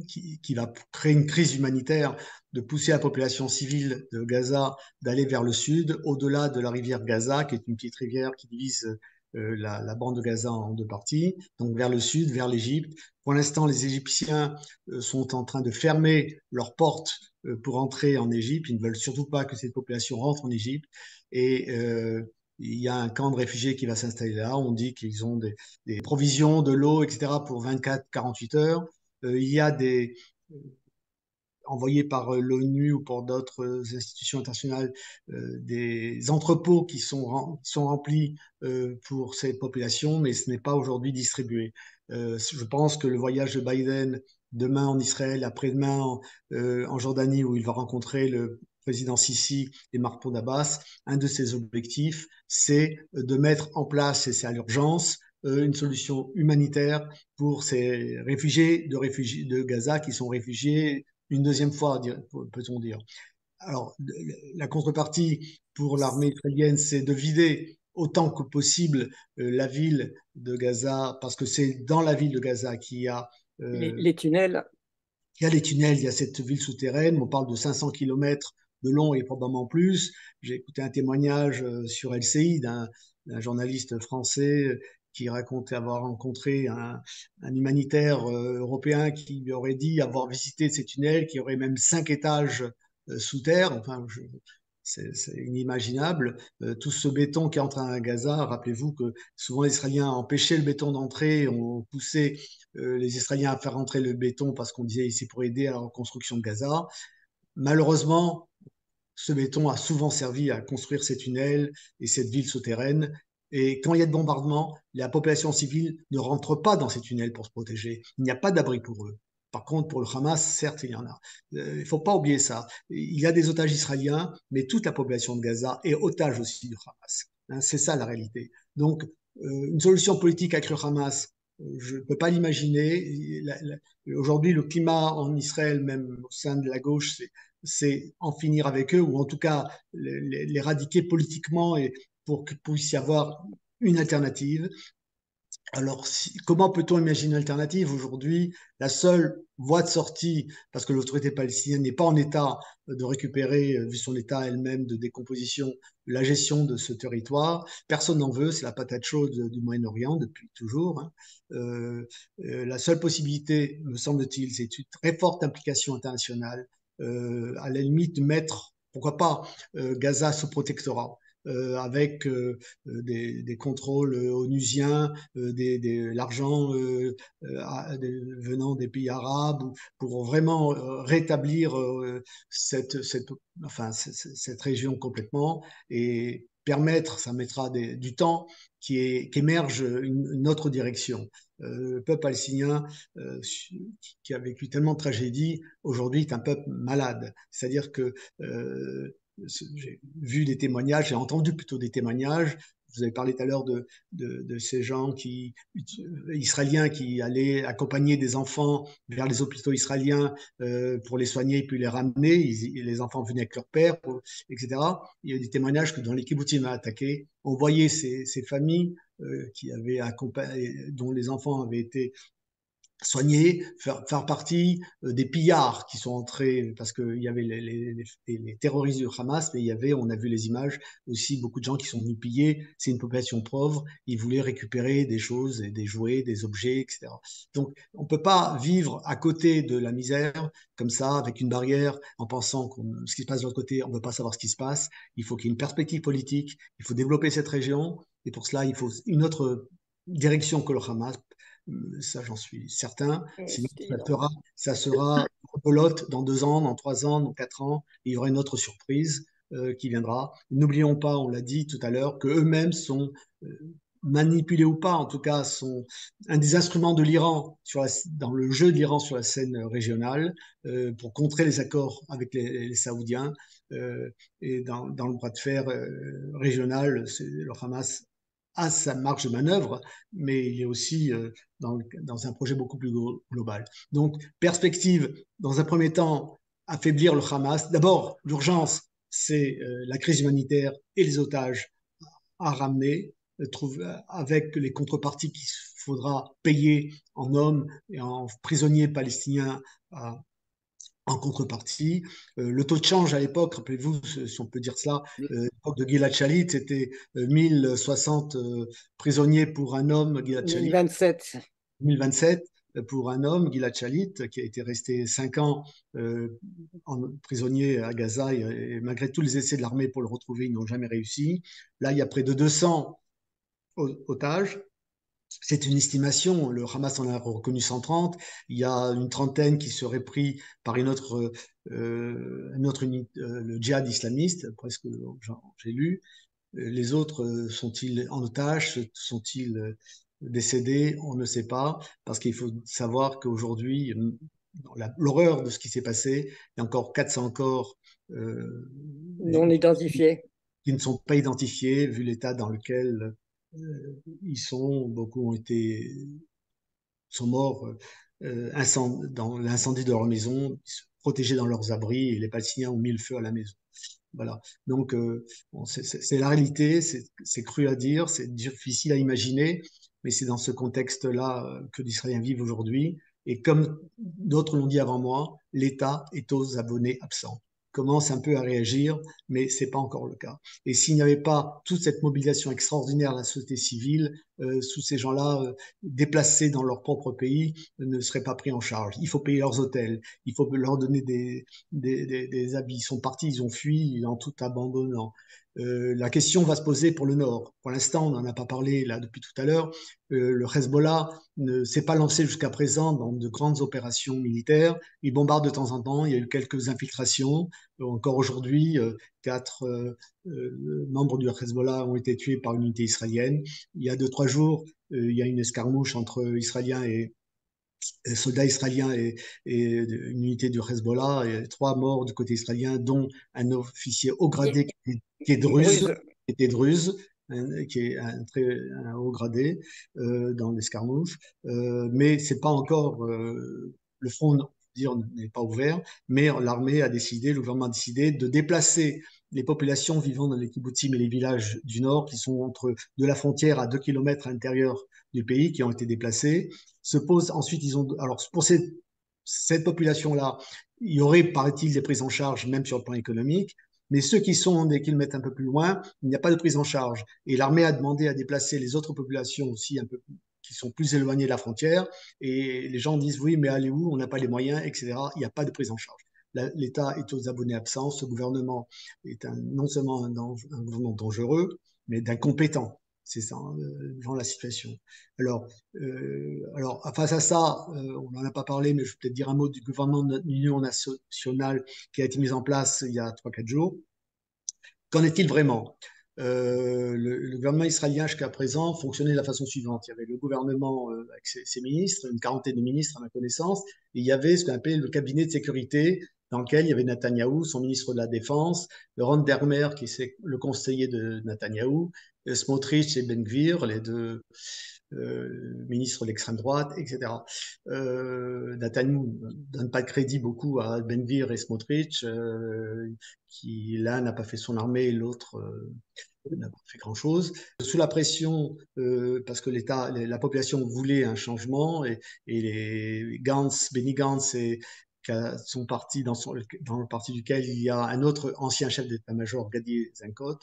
Speaker 2: qui va créer une crise humanitaire, de pousser la population civile de Gaza d'aller vers le sud, au-delà de la rivière Gaza, qui est une petite rivière qui divise la bande de Gaza en deux parties, donc vers le sud, vers l'Égypte. Pour l'instant, les Égyptiens sont en train de fermer leurs portes pour entrer en Égypte. Ils ne veulent surtout pas que cette population rentre en Égypte. Et il y a un camp de réfugiés qui va s'installer là. On dit qu'ils ont des provisions, de l'eau, etc. pour 24-48 heures. Il y a des envoyés par l'ONU ou par d'autres institutions internationales, des entrepôts qui sont remplis pour ces populations, mais ce n'est pas aujourd'hui distribué. Je pense que le voyage de Biden demain en Israël, après-demain en Jordanie, où il va rencontrer le président Sisi et Mahmoud Abbas, un de ses objectifs, c'est de mettre en place, et c'est à l'urgence, une solution humanitaire pour ces réfugiés de Gaza qui sont réfugiés une deuxième fois, peut-on dire. Alors, la contrepartie pour l'armée israélienne, c'est de vider autant que possible la ville de Gaza, parce que c'est dans la ville de Gaza qu'il y a
Speaker 5: les tunnels.
Speaker 2: Il y a les tunnels, il y a cette ville souterraine. On parle de 500 km de long et probablement plus. J'ai écouté un témoignage sur LCI d'un journaliste français qui racontait avoir rencontré un humanitaire européen qui lui aurait dit avoir visité ces tunnels, qui aurait même 5 étages sous terre. Enfin, c'est inimaginable. Tout ce béton qui entre à Gaza, rappelez-vous que souvent les Israéliens empêchaient le béton d'entrer, ont poussé les Israéliens à faire rentrer le béton parce qu'on disait ici pour aider à la reconstruction de Gaza. Malheureusement, ce béton a souvent servi à construire ces tunnels et cette ville souterraine. Et quand il y a de bombardements, la population civile ne rentre pas dans ces tunnels pour se protéger. Il n'y a pas d'abri pour eux. Par contre, pour le Hamas, certes, il y en a. Il ne faut pas oublier ça. Il y a des otages israéliens, mais toute la population de Gaza est otage aussi du Hamas. Hein, c'est ça la réalité. Donc, une solution politique avec le Hamas, je ne peux pas l'imaginer. Aujourd'hui, le climat en Israël, même au sein de la gauche, c'est en finir avec eux, ou en tout cas l'éradiquer politiquement et pour qu'il puisse y avoir une alternative. Alors, comment peut-on imaginer une alternative aujourd'hui? La seule voie de sortie, parce que l'autorité palestinienne n'est pas en état de récupérer, vu son état elle-même de décomposition, la gestion de ce territoire. Personne n'en veut, c'est la patate chaude du Moyen-Orient depuis toujours. Hein. La seule possibilité, me semble-t-il, c'est une très forte implication internationale, à la limite de mettre, pourquoi pas, Gaza sous protectorat. Avec des contrôles onusiens, l'argent venant des pays arabes, pour vraiment rétablir cette région complètement et permettre, ça mettra du temps, qu'émerge une autre direction. Le peuple palestinien qui a vécu tellement de tragédies, aujourd'hui est un peuple malade. C'est-à-dire que j'ai vu des témoignages, j'ai entendu plutôt des témoignages. Vous avez parlé tout à l'heure de ces gens israéliens qui allaient accompagner des enfants vers les hôpitaux israéliens pour les soigner puis les ramener. Les enfants venaient avec leur père, etc. Il y a des témoignages que dans les kibbutzim attaqués, on voyait ces familles dont les enfants avaient été soigner, faire partie des pillards qui sont entrés, parce qu'il y avait les terroristes du Hamas, mais on a vu les images, aussi beaucoup de gens qui sont venus piller. C'est une population pauvre, ils voulaient récupérer des choses, des jouets, des objets, etc. Donc, on ne peut pas vivre à côté de la misère, comme ça, avec une barrière, en pensant que ce qui se passe de l'autre côté, on ne peut pas savoir ce qui se passe. Il faut qu'il y ait une perspective politique, il faut développer cette région, et pour cela, il faut une autre direction que le Hamas. Ça, j'en suis certain. Sinon, ça sera rebelote dans 2 ans, dans 3 ans, dans 4 ans. Et il y aura une autre surprise qui viendra. N'oublions pas, on l'a dit tout à l'heure, qu'eux-mêmes sont manipulés ou pas, en tout cas, sont un des instruments de l'Iran dans le jeu de l'Iran sur la scène régionale pour contrer les accords avec les Saoudiens. Et dans le bras de fer régional, le Hamas a sa marge de manœuvre, mais il est aussi dans un projet beaucoup plus global. Donc, perspective, dans un premier temps, affaiblir le Hamas. D'abord, l'urgence, c'est la crise humanitaire et les otages à ramener, avec les contreparties qu'il faudra payer en hommes et en prisonniers palestiniens en contrepartie. Le taux de change à l'époque, rappelez-vous, si on peut dire cela, l'époque de Gilad Shalit, c'était 1060 prisonniers pour un homme, Gilad Shalit.
Speaker 5: 1027.
Speaker 2: 2027. pour un homme, Gilad Shalit, qui a été resté 5 ans prisonnier à Gaza, et malgré tous les essais de l'armée pour le retrouver, ils n'ont jamais réussi. Là, il y a près de 200 otages. C'est une estimation, le Hamas en a reconnu 130, il y a une trentaine qui seraient pris par une autre unité, le djihad islamiste, presque j'ai lu. Les autres, sont-ils en otage, sont-ils décédés? On ne sait pas, parce qu'il faut savoir qu'aujourd'hui, l'horreur de ce qui s'est passé, il y a encore 400 corps
Speaker 5: non identifiés
Speaker 2: qui ne sont pas identifiés, vu l'état dans lequel ils sont. Beaucoup sont morts dans l'incendie de leur maison, protégés dans leurs abris, et les Palestiniens ont mis le feu à la maison. Voilà. Donc, c'est la réalité, c'est cru à dire, c'est difficile à imaginer, mais c'est dans ce contexte-là que les Israéliens vivent aujourd'hui. Et comme d'autres l'ont dit avant moi, l'État est aux abonnés absents. Commence un peu à réagir, mais c'est pas encore le cas. Et s'il n'y avait pas toute cette mobilisation extraordinaire de la société civile, tous ces gens-là déplacés dans leur propre pays ne seraient pas pris en charge. Il faut payer leurs hôtels, il faut leur donner des habits. Ils sont partis, ils ont fui en tout abandonnant. La question va se poser pour le Nord. Pour l'instant, on n'en a pas parlé là depuis tout à l'heure. Le Hezbollah ne s'est pas lancé jusqu'à présent dans de grandes opérations militaires. Il bombarde de temps en temps. Il y a eu quelques infiltrations. Encore aujourd'hui, 4 membres du Hezbollah ont été tués par une unité israélienne. Il y a 2-3 jours, il y a une escarmouche entre Israéliens et soldats israéliens et une unité du Hezbollah, et 3 morts du côté israélien, dont un officier haut gradé qui est druze, qui est un haut gradé dans l'escarmouche. Mais c'est pas encore le front n'est pas ouvert, mais l'armée a décidé, le gouvernement a décidé de déplacer les populations vivant dans les kibbutzim et les villages du nord, qui sont de la frontière à 2 km à l'intérieur du pays, qui ont été déplacés. Se pose ensuite, alors pour cette population-là, il y aurait, paraît-il, des prises en charge, même sur le plan économique. Mais ceux qui sont des kilomètres un peu plus loin, il n'y a pas de prise en charge. Et l'armée a demandé à déplacer les autres populations aussi un peu qui sont plus éloignées de la frontière. Et les gens disent oui, mais allez où? On n'a pas les moyens, etc. Il n'y a pas de prise en charge. L'État est aux abonnés absents. Ce gouvernement est non seulement un gouvernement dangereux, mais d'incompétent. C'est ça, dans la situation. Alors, face à ça, on n'en a pas parlé, mais je vais peut-être dire un mot du gouvernement de l'Union nationale qui a été mis en place il y a 3-4 jours. Qu'en est-il vraiment? Le gouvernement israélien jusqu'à présent fonctionnait de la façon suivante. Il y avait le gouvernement avec ses ministres, une quarantaine de ministres à ma connaissance, et il y avait ce qu'on appelait le cabinet de sécurité, dans lequel il y avait Netanyahou, son ministre de la Défense, Ron Dermer, qui est le conseiller de Netanyahou, Smotrich et Ben Gvir, les deux ministres de l'extrême droite, etc. Netanyahou ne donne pas de crédit beaucoup à Ben Gvir et Smotrich, qui l'un n'a pas fait son armée et l'autre n'a pas fait grand-chose. Sous la pression, parce que la population voulait un changement, et les Benny Gantz sont partis dans le parti duquel il y a un autre ancien chef d'état-major, Gadi Eisenkot,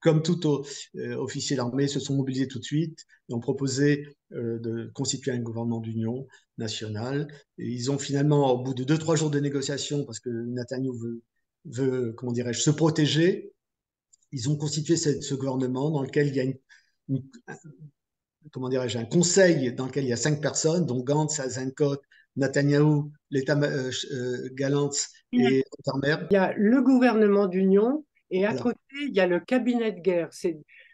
Speaker 2: comme tout officier d'armée, se sont mobilisés tout de suite et ont proposé de constituer un gouvernement d'union nationale. Et ils ont finalement, au bout de 2-3 jours de négociations, parce que Netanyahou veut comment dirais-je, se protéger, ils ont constitué ce gouvernement dans lequel il y a comment dirais-je, un conseil dans lequel il y a 5 personnes, dont Gantz, Eisenkot, Netanyahou, Galantz et Dermer.
Speaker 4: Il y a le gouvernement d'union et à côté, il y a le cabinet de guerre.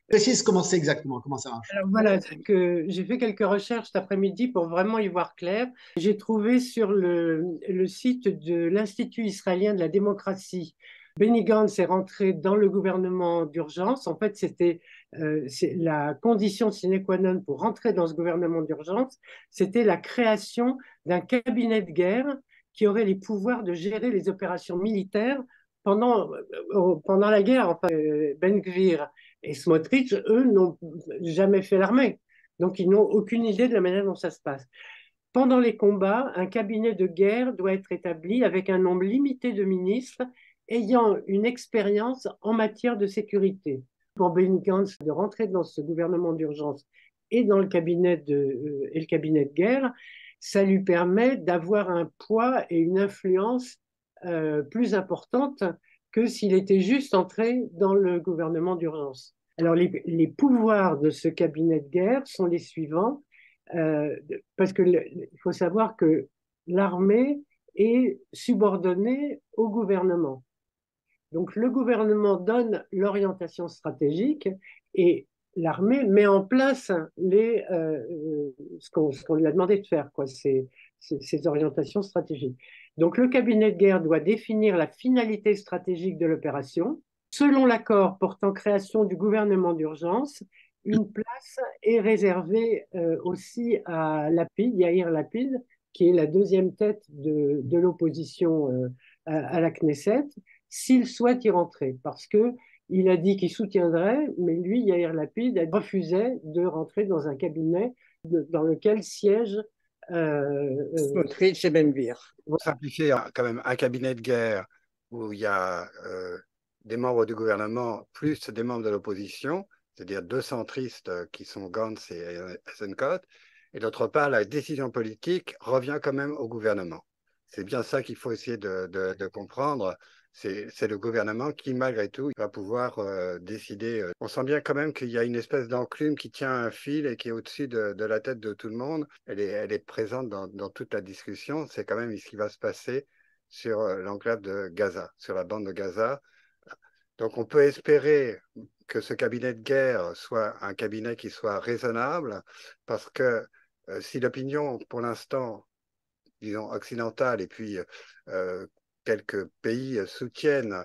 Speaker 2: Précise comment c'est exactement, comment ça marche.
Speaker 4: Alors voilà, j'ai fait quelques recherches cet après-midi pour vraiment y voir clair. J'ai trouvé sur le site de l'Institut israélien de la démocratie, Benny Gantz est rentré dans le gouvernement d'urgence. En fait, c'était la condition sine qua non pour rentrer dans ce gouvernement d'urgence, c'était la création d'un cabinet de guerre qui aurait les pouvoirs de gérer les opérations militaires pendant la guerre. Enfin, Ben Gvir et Smotrich, eux, n'ont jamais fait l'armée. Donc, ils n'ont aucune idée de la manière dont ça se passe. Pendant les combats, un cabinet de guerre doit être établi avec un nombre limité de ministres ayant une expérience en matière de sécurité. Pour Benny Gantz de rentrer dans ce gouvernement d'urgence et dans le cabinet de guerre, ça lui permet d'avoir un poids et une influence plus importante que s'il était juste entré dans le gouvernement d'urgence. Alors, les pouvoirs de ce cabinet de guerre sont les suivants, parce qu'il faut savoir que l'armée est subordonnée au gouvernement. Donc, le gouvernement donne l'orientation stratégique et l'armée met en place ce qu'on lui a demandé de faire, quoi, ces orientations stratégiques. Donc, le cabinet de guerre doit définir la finalité stratégique de l'opération. Selon l'accord portant création du gouvernement d'urgence, une place est réservée aussi à Lapid, Yair Lapid, qui est la deuxième tête de l'opposition à la Knesset, s'il souhaite y rentrer, parce que il a dit qu'il soutiendrait, mais lui, Yair Lapid, refusait de rentrer dans un cabinet dans lequel siège
Speaker 5: Smotrich et Ben Gvir.
Speaker 1: Pour simplifier, quand même, un cabinet de guerre où il y a des membres du gouvernement plus des membres de l'opposition, c'est-à-dire deux centristes qui sont Gantz et Eisenkot, et d'autre part, la décision politique revient quand même au gouvernement. C'est bien ça qu'il faut essayer de comprendre. C'est le gouvernement qui, malgré tout, va pouvoir décider. On sent bien quand même qu'il y a une espèce d'enclume qui tient un fil et qui est au-dessus de la tête de tout le monde. Elle est présente dans toute la discussion. C'est quand même ce qui va se passer sur l'enclave de Gaza, sur la bande de Gaza. Donc on peut espérer que ce cabinet de guerre soit un cabinet qui soit raisonnable, parce que si l'opinion, pour l'instant, disons, occidentale, et puis quelques pays soutiennent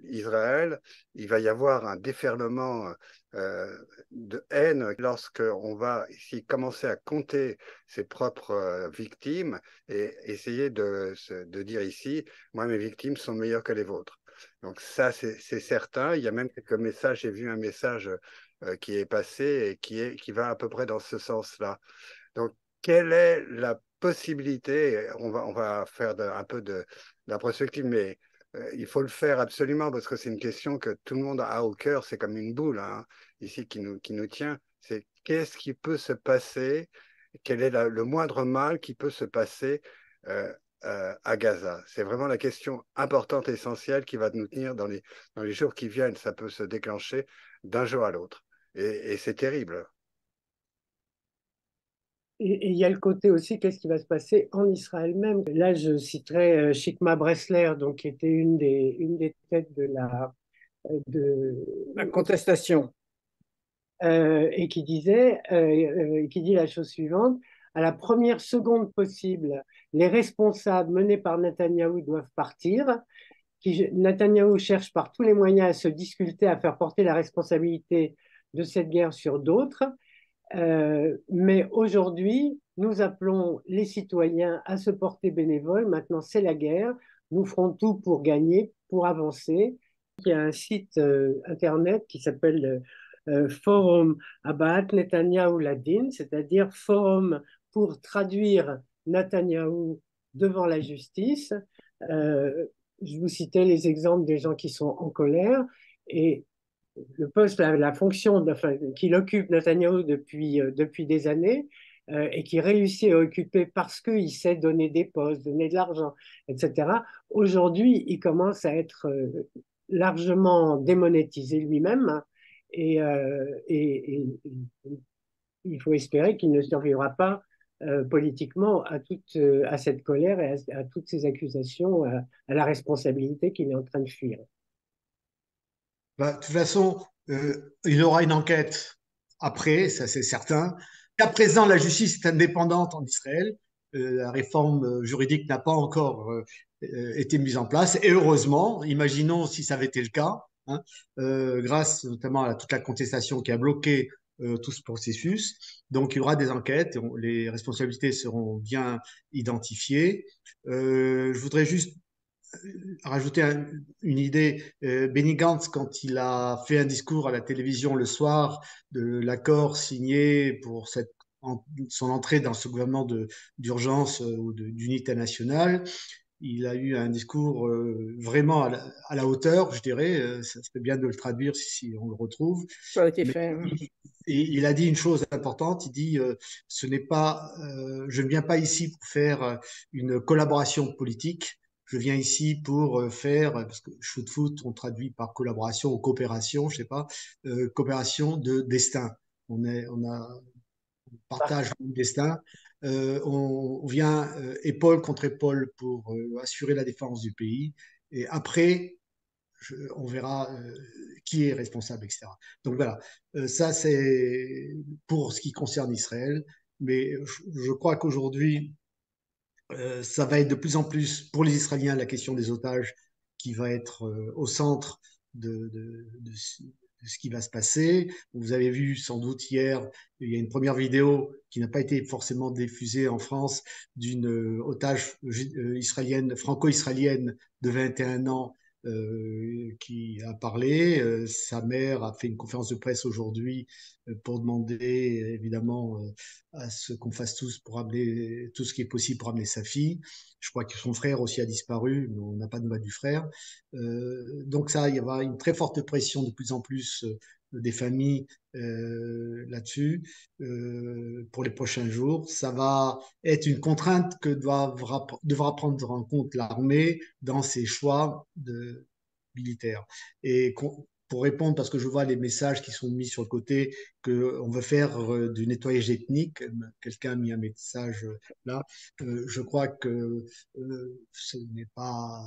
Speaker 1: Israël, il va y avoir un déferlement de haine lorsqu'on va ici commencer à compter ses propres victimes et essayer de dire ici, moi mes victimes sont meilleures que les vôtres. Donc ça c'est certain. Il y a même quelques messages, j'ai vu un message qui est passé et qui va à peu près dans ce sens-là. Donc quelle est la possibilité, on va faire un peu de la prospective, mais il faut le faire absolument parce que c'est une question que tout le monde a au cœur, c'est comme une boule ici qui nous tient, c'est qu'est-ce qui peut se passer, quel est le moindre mal qui peut se passer à Gaza. C'est vraiment la question importante, essentielle qui va nous tenir dans les jours qui viennent. Ça peut se déclencher d'un jour à l'autre et c'est terrible.
Speaker 4: Et il y a le côté aussi, qu'est-ce qui va se passer en Israël même. Là, je citerai Shikma Bressler, donc, qui était une des têtes de
Speaker 5: la contestation.
Speaker 4: Et qui dit la chose suivante: à la première seconde possible, les responsables menés par Netanyahou doivent partir. Netanyahou cherche par tous les moyens à se disculper, à faire porter la responsabilité de cette guerre sur d'autres. Mais aujourd'hui, nous appelons les citoyens à se porter bénévoles. Maintenant, c'est la guerre. Nous ferons tout pour gagner, pour avancer. Il y a un site internet qui s'appelle Forum Abaat Netanyahu Ladin, c'est-à-dire forum pour traduire Netanyahou devant la justice. Je vous citais les exemples des gens qui sont en colère, et le poste, la fonction qu'il occupe Netanyahou depuis des années et qui réussit à occuper parce qu'il sait donner des postes, donner de l'argent, etc. Aujourd'hui, il commence à être largement démonétisé lui-même et il faut espérer qu'il ne survivra pas politiquement à cette colère et à toutes ces accusations, à la responsabilité qu'il est en train de fuir.
Speaker 2: Bah, de toute façon, il y aura une enquête après, ça c'est certain. Qu'à présent, la justice est indépendante en Israël. La réforme juridique n'a pas encore été mise en place. Et heureusement, imaginons si ça avait été le cas, hein, grâce notamment à toute la contestation qui a bloqué tout ce processus. Donc, il y aura des enquêtes, les responsabilités seront bien identifiées. Je voudrais juste rajouter une idée. Benny Gantz, quand il a fait un discours à la télévision le soir de l'accord signé pour son entrée dans ce gouvernement d'urgence ou d'unité nationale, il a eu un discours vraiment à la hauteur, je dirais. Ça serait bien de le traduire si on le retrouve.
Speaker 5: Ça a été
Speaker 2: Mais
Speaker 5: fait.
Speaker 2: il a dit une chose importante. Il dit ce n'est pas, je ne viens pas ici pour faire une collaboration politique. Je viens ici pour faire, parce que shoot foot, on traduit par collaboration ou coopération, je sais pas, coopération de destin. On partage le destin. On vient épaule contre épaule pour assurer la défense du pays. Et après, on verra qui est responsable, etc. Donc voilà, ça c'est pour ce qui concerne Israël. Mais je crois qu'aujourd'hui, ça va être de plus en plus pour les Israéliens la question des otages qui va être au centre de ce qui va se passer. Vous avez vu sans doute hier, il y a une première vidéo qui n'a pas été forcément diffusée en France d'une otage israélienne, franco-israélienne de 21 ans qui a parlé. Sa mère a fait une conférence de presse aujourd'hui pour demander évidemment à ce qu'on fasse tous pour amener tout ce qui est possible pour amener sa fille. Je crois que son frère aussi a disparu, mais on n'a pas de nouvelles du frère. Donc ça, il y aura une très forte pression de plus en plus des familles là-dessus pour les prochains jours. Ça va être une contrainte que devra prendre en compte l'armée dans ses choix militaires. Et pour répondre, parce que je vois les messages qui sont mis sur le côté, qu'on veut faire du nettoyage ethnique. Quelqu'un a mis un message là. Je crois que ce n'est pas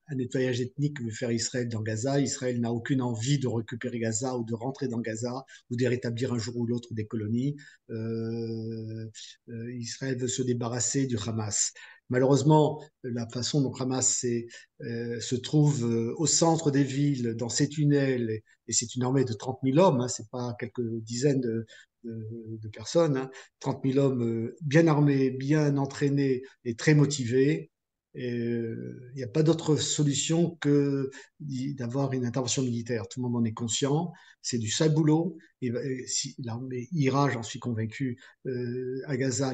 Speaker 2: un nettoyage ethnique que veut faire Israël dans Gaza. Israël n'a aucune envie de récupérer Gaza ou de rentrer dans Gaza ou de rétablir un jour ou l'autre des colonies. Israël veut se débarrasser du Hamas. Malheureusement, la façon dont Hamas se trouve au centre des villes, dans ces tunnels, et c'est une armée de 30 000 hommes, hein, c'est pas quelques dizaines de personnes, hein, 30 000 hommes bien armés, bien entraînés et très motivés. Il n'y a pas d'autre solution que d'avoir une intervention militaire. Tout le monde en est conscient. C'est du sale boulot. Et si l'armée ira, j'en suis convaincu, à Gaza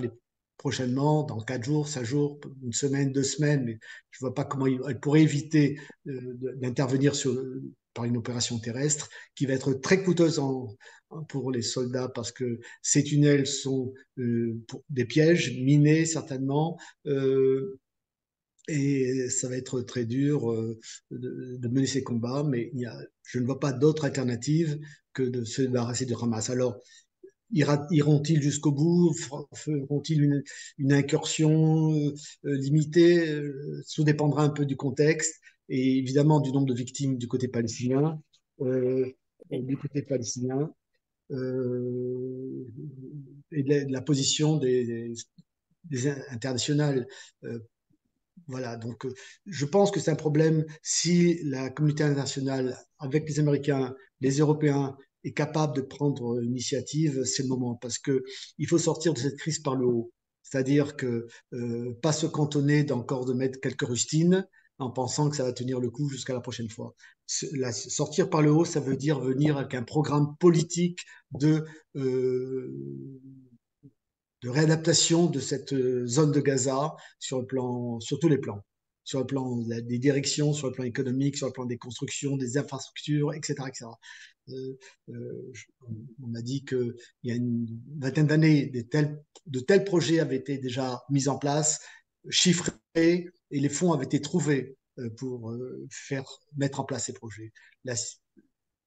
Speaker 2: prochainement, dans 4 jours, 5 jours, une semaine, 2 semaines, mais je ne vois pas comment elle pourrait éviter d'intervenir par une opération terrestre qui va être très coûteuse pour les soldats parce que ces tunnels sont des pièges minés certainement. Et ça va être très dur de mener ces combats, mais je ne vois pas d'autre alternative que de se débarrasser de Hamas. Alors, iront-ils jusqu'au bout? Feront-ils une incursion limitée? Tout dépendra un peu du contexte et évidemment du nombre de victimes du côté palestinien. Du côté palestinien et de la position des internationales. Voilà, donc je pense que c'est un problème si la communauté internationale, avec les Américains, les Européens, est capable de prendre l'initiative, c'est le moment, parce que il faut sortir de cette crise par le haut. C'est-à-dire que pas se cantonner d'encore de mettre quelques rustines en pensant que ça va tenir le coup jusqu'à la prochaine fois. Sortir par le haut, ça veut dire venir avec un programme politique euh, de réadaptation de cette zone de Gaza sur tous les plans, sur le plan des directions, sur le plan économique, sur le plan des constructions, des infrastructures, etc., etc. On m'a dit qu'il y a une vingtaine d'années, de tels projets avaient été déjà mis en place, chiffrés, et les fonds avaient été trouvés pour mettre en place ces projets. Là,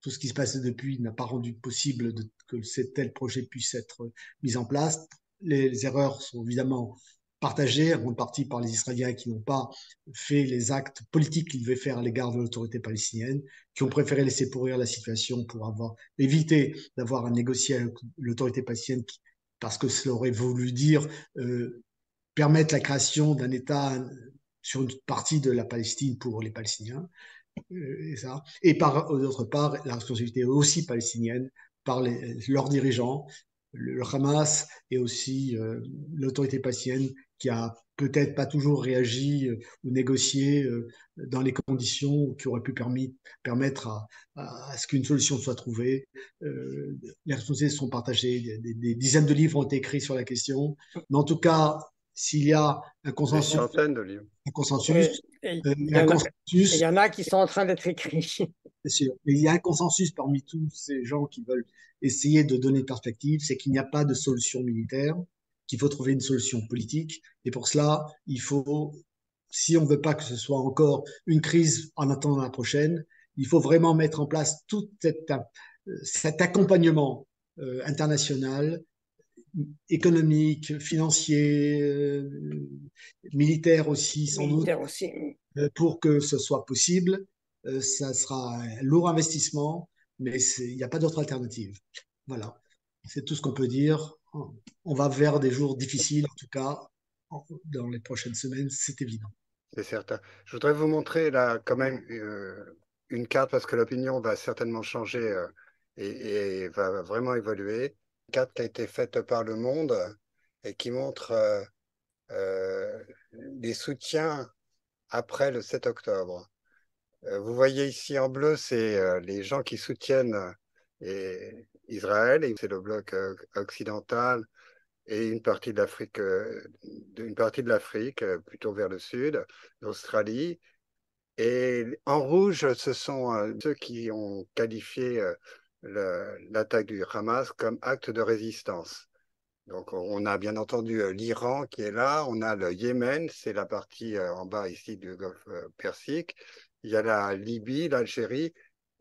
Speaker 2: tout ce qui se passe depuis n'a pas rendu possible que ces tels projets puissent être mis en place. Les erreurs sont évidemment partagées, en grande partie par les Israéliens qui n'ont pas fait les actes politiques qu'ils devaient faire à l'égard de l'autorité palestinienne, qui ont préféré laisser pourrir la situation pour éviter d'avoir à négocier avec l'autorité palestinienne parce que cela aurait voulu dire permettre la création d'un État sur une partie de la Palestine pour les Palestiniens. Et d'autre part, la responsabilité aussi palestinienne par leurs dirigeants, le Hamas et aussi l'autorité palestinienne qui a peut-être pas toujours réagi ou négocié dans les conditions qui auraient pu permettre à ce qu'une solution soit trouvée. Les responsabilités sont partagées, des dizaines de livres ont été écrits sur la question, mais en tout cas, s'il y a un
Speaker 1: Des
Speaker 2: consensus,
Speaker 1: centaines de livres.
Speaker 2: un consensus,
Speaker 5: Et
Speaker 2: il y a un
Speaker 5: il
Speaker 2: consensus,
Speaker 5: y en a qui sont en train d'être écrits.
Speaker 2: c'est sûr, mais il y a un consensus parmi tous ces gens qui veulent essayer de donner une perspective, c'est qu'il n'y a pas de solution militaire, qu'il faut trouver une solution politique. Et pour cela, il faut, si on ne veut pas que ce soit encore une crise en attendant la prochaine, il faut vraiment mettre en place tout cet accompagnement international, économique, financier, militaire aussi, sans doute,
Speaker 5: Militaire aussi.
Speaker 2: pour que ce soit possible. Ça sera un lourd investissement, mais il n'y a pas d'autre alternative. Voilà, c'est tout ce qu'on peut dire. On va vers des jours difficiles, en tout cas, dans les prochaines semaines, c'est évident.
Speaker 1: C'est certain. Je voudrais vous montrer là quand même une carte parce que l'opinion va certainement changer et va vraiment évoluer. Une carte qui a été faite par Le Monde et qui montre euh, les soutiens après le 7 octobre. Vous voyez ici en bleu, c'est les gens qui soutiennent Israël, et c'est le bloc occidental et une partie de l'Afrique, plutôt vers le sud, l'Australie. Et en rouge, ce sont ceux qui ont qualifié l'attaque du Hamas comme acte de résistance. Donc, on a bien entendu l'Iran qui est là, on a le Yémen, c'est la partie en bas ici du Golfe Persique. Il y a la Libye, l'Algérie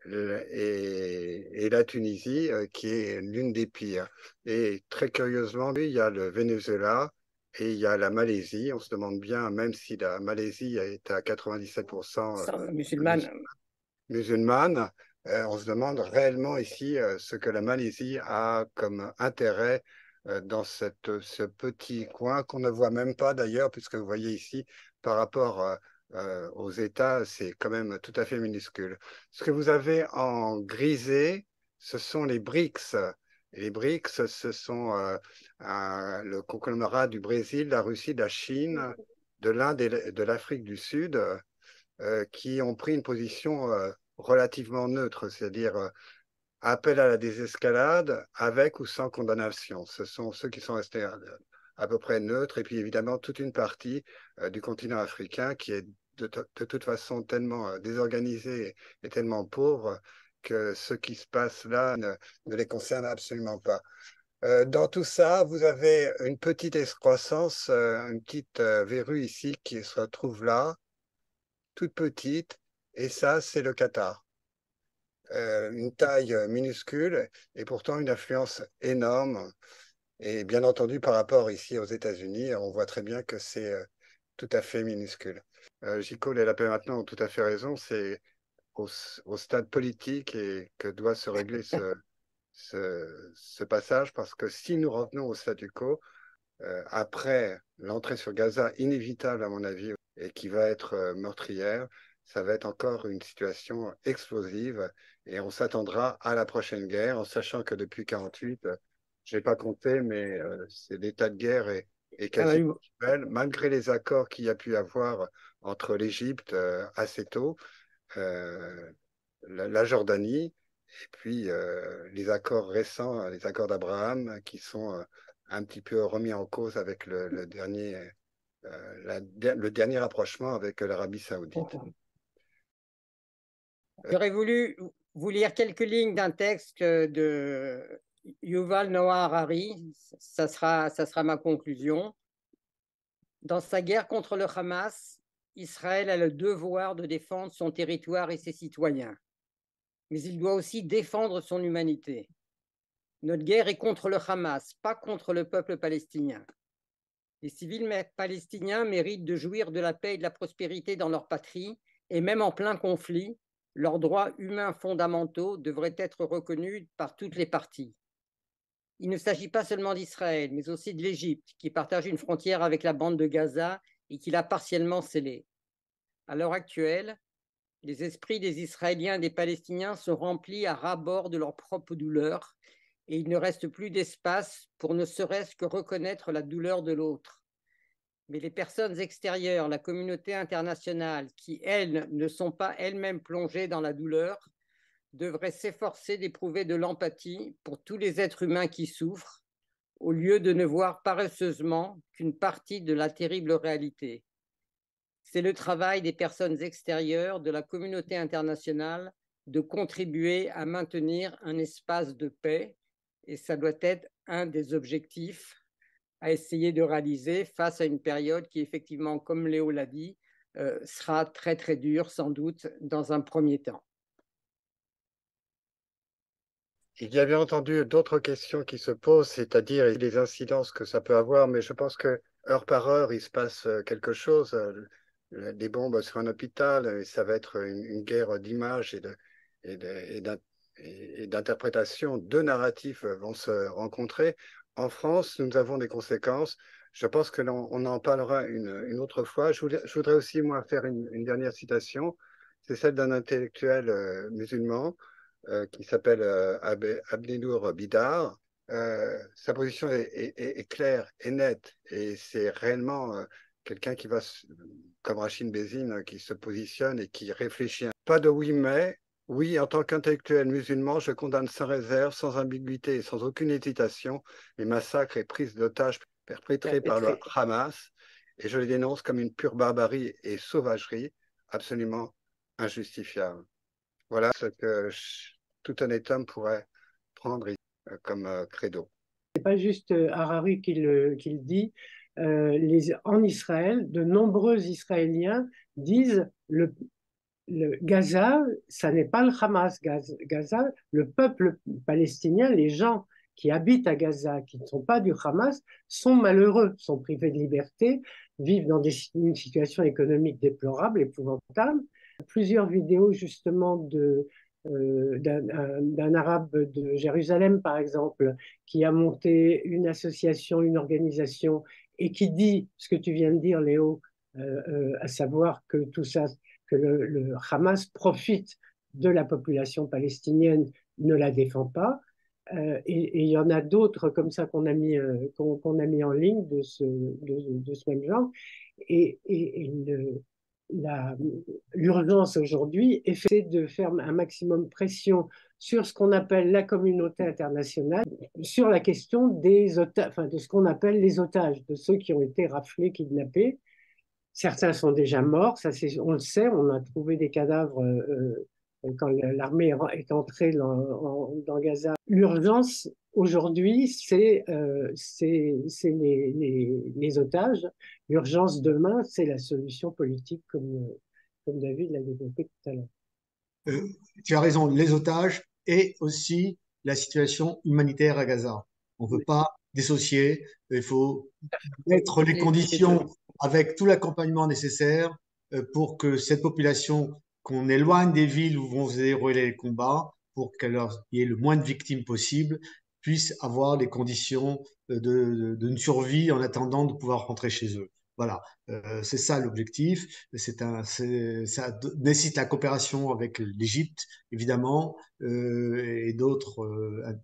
Speaker 1: et la Tunisie qui est l'une des pires. Et très curieusement, il y a le Venezuela et il y a la Malaisie. On se demande bien, même si la Malaisie est à 97%
Speaker 5: Musulmane.
Speaker 1: musulmane, on se demande réellement ici ce que la Malaisie a comme intérêt dans ce petit coin qu'on ne voit même pas d'ailleurs, puisque vous voyez ici, par rapport aux États, c'est quand même tout à fait minuscule. Ce que vous avez en grisé, ce sont les BRICS. Et les BRICS, ce sont le conglomérat du Brésil, la Russie, de la Chine, de l'Inde et de l'Afrique du Sud, qui ont pris une position relativement neutre, c'est-à-dire appel à la désescalade avec ou sans condamnation. Ce sont ceux qui sont restés à peu près neutres, et puis évidemment toute une partie du continent africain qui est de toute façon tellement désorganisé et tellement pauvre que ce qui se passe là ne les concerne absolument pas. Dans tout ça, vous avez une petite excroissance, une petite verrue ici qui se retrouve là, toute petite, et ça, c'est le Qatar. Une taille minuscule et pourtant une influence énorme. Et bien entendu, par rapport ici aux États-Unis, on voit très bien que c'est tout à fait minuscule. Gicole et Lapin maintenant ont tout à fait raison, c'est au stade politique et que doit se régler ce passage, parce que si nous revenons au statu quo, après l'entrée sur Gaza, inévitable à mon avis, et qui va être meurtrière, ça va être encore une situation explosive et on s'attendra à la prochaine guerre, en sachant que depuis 1948, je n'ai pas compté, mais c'est l'état de guerre est quasi actuel, malgré les accords qu'il y a pu avoir entre l'Égypte assez tôt, la Jordanie, et puis les accords récents, les accords d'Abraham, qui sont un petit peu remis en cause avec le dernier rapprochement avec l'Arabie saoudite.
Speaker 5: J'aurais voulu vous lire quelques lignes d'un texte de Yuval Noah Harari. Ça sera ma conclusion. Dans sa guerre contre le Hamas, Israël a le devoir de défendre son territoire et ses citoyens. Mais il doit aussi défendre son humanité. Notre guerre est contre le Hamas, pas contre le peuple palestinien. Les civils palestiniens méritent de jouir de la paix et de la prospérité dans leur patrie, et même en plein conflit, leurs droits humains fondamentaux devraient être reconnus par toutes les parties. Il ne s'agit pas seulement d'Israël, mais aussi de l'Égypte, qui partage une frontière avec la bande de Gaza et qui l'a partiellement scellée. À l'heure actuelle, les esprits des Israéliens et des Palestiniens sont remplis à ras-bord de leur propre douleur, et il ne reste plus d'espace pour ne serait-ce que reconnaître la douleur de l'autre. Mais les personnes extérieures, la communauté internationale, qui, elles, ne sont pas elles-mêmes plongées dans la douleur, devraient s'efforcer d'éprouver de l'empathie pour tous les êtres humains qui souffrent, au lieu de ne voir paresseusement qu'une partie de la terrible réalité. C'est le travail des personnes extérieures, de la communauté internationale, de contribuer à maintenir un espace de paix, et ça doit être un des objectifs à essayer de réaliser face à une période qui, effectivement, comme Léo l'a dit, sera très très dure, sans doute, dans un premier temps.
Speaker 1: Il y a bien entendu d'autres questions qui se posent, c'est-à-dire les incidences que ça peut avoir, mais je pense que heure par heure, il se passe quelque chose. Des bombes sur un hôpital, et ça va être une guerre d'images et d'interprétation. Deux narratifs vont se rencontrer. En France, nous avons des conséquences. Je pense que on en parlera une autre fois. Je voudrais aussi, moi, faire une dernière citation. C'est celle d'un intellectuel musulman qui s'appelle Abdenour Bidar. Sa position est claire et nette, et c'est réellement quelqu'un qui va, comme Rachid Bézine, qui se positionne et qui réfléchit. Pas de oui, mais oui, en tant qu'intellectuel musulman, je condamne sans réserve, sans ambiguïté et sans aucune hésitation les massacres et prises d'otages perpétrés par le Hamas, et je les dénonce comme une pure barbarie et sauvagerie absolument injustifiable. Voilà ce que tout honnête homme pourrait prendre comme credo.
Speaker 4: C'est pas juste Harari qui le dit. En Israël, de nombreux Israéliens disent le Gaza, ça n'est pas le Hamas. Gaza, le peuple palestinien, les gens qui habitent à Gaza, qui ne sont pas du Hamas, sont malheureux, sont privés de liberté, vivent dans une situation économique déplorable, épouvantable. Plusieurs vidéos justement d'un arabe de Jérusalem, par exemple, qui a monté une association, une organisation, et qui dit ce que tu viens de dire, Léo, à savoir que tout ça, que le Hamas profite de la population palestinienne, ne la défend pas. Et il y en a d'autres comme ça qu'on a mis en ligne de ce même genre. Et l'urgence aujourd'hui est de faire un maximum pression sur ce qu'on appelle la communauté internationale, sur la question des otages, enfin de ce qu'on appelle les otages, de ceux qui ont été raflés, kidnappés. Certains sont déjà morts, ça on le sait, on a trouvé des cadavres quand l'armée est entrée dans Gaza. L'urgence aujourd'hui, c'est les otages. L'urgence demain, c'est la solution politique, comme David l'a développé tout à l'heure.
Speaker 2: Tu as raison, les otages et aussi la situation humanitaire à Gaza. On ne peut pas dissocier, il faut mettre les conditions avec tout l'accompagnement nécessaire pour que cette population, qu'on éloigne des villes où vont se dérouler les combats, pour qu'il y ait le moins de victimes possible, puisse avoir les conditions d'une survie en attendant de pouvoir rentrer chez eux. Voilà, c'est ça l'objectif. Ça nécessite la coopération avec l'Égypte, évidemment, et d'autres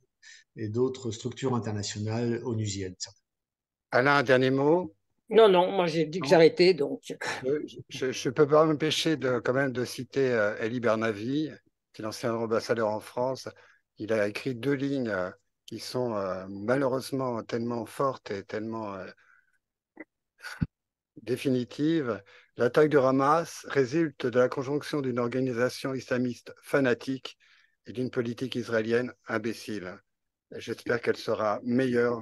Speaker 2: structures internationales onusiennes.
Speaker 1: Alain, un dernier mot?
Speaker 5: Non, moi j'ai dit que j'arrêtais, donc.
Speaker 1: Je ne peux pas m'empêcher quand même de citer Elie Bernavi, qui est l'ancien ambassadeur en France. Il a écrit deux lignes qui sont malheureusement tellement fortes et tellement définitives. L'attaque du Hamas résulte de la conjonction d'une organisation islamiste fanatique et d'une politique israélienne imbécile. J'espère qu'elle sera meilleure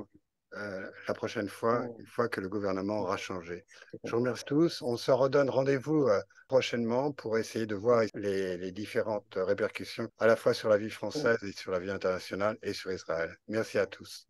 Speaker 1: la prochaine fois, une fois que le gouvernement aura changé. Je vous remercie tous. On se redonne rendez-vous prochainement pour essayer de voir les différentes répercussions à la fois sur la vie française et sur la vie internationale et sur Israël. Merci à tous.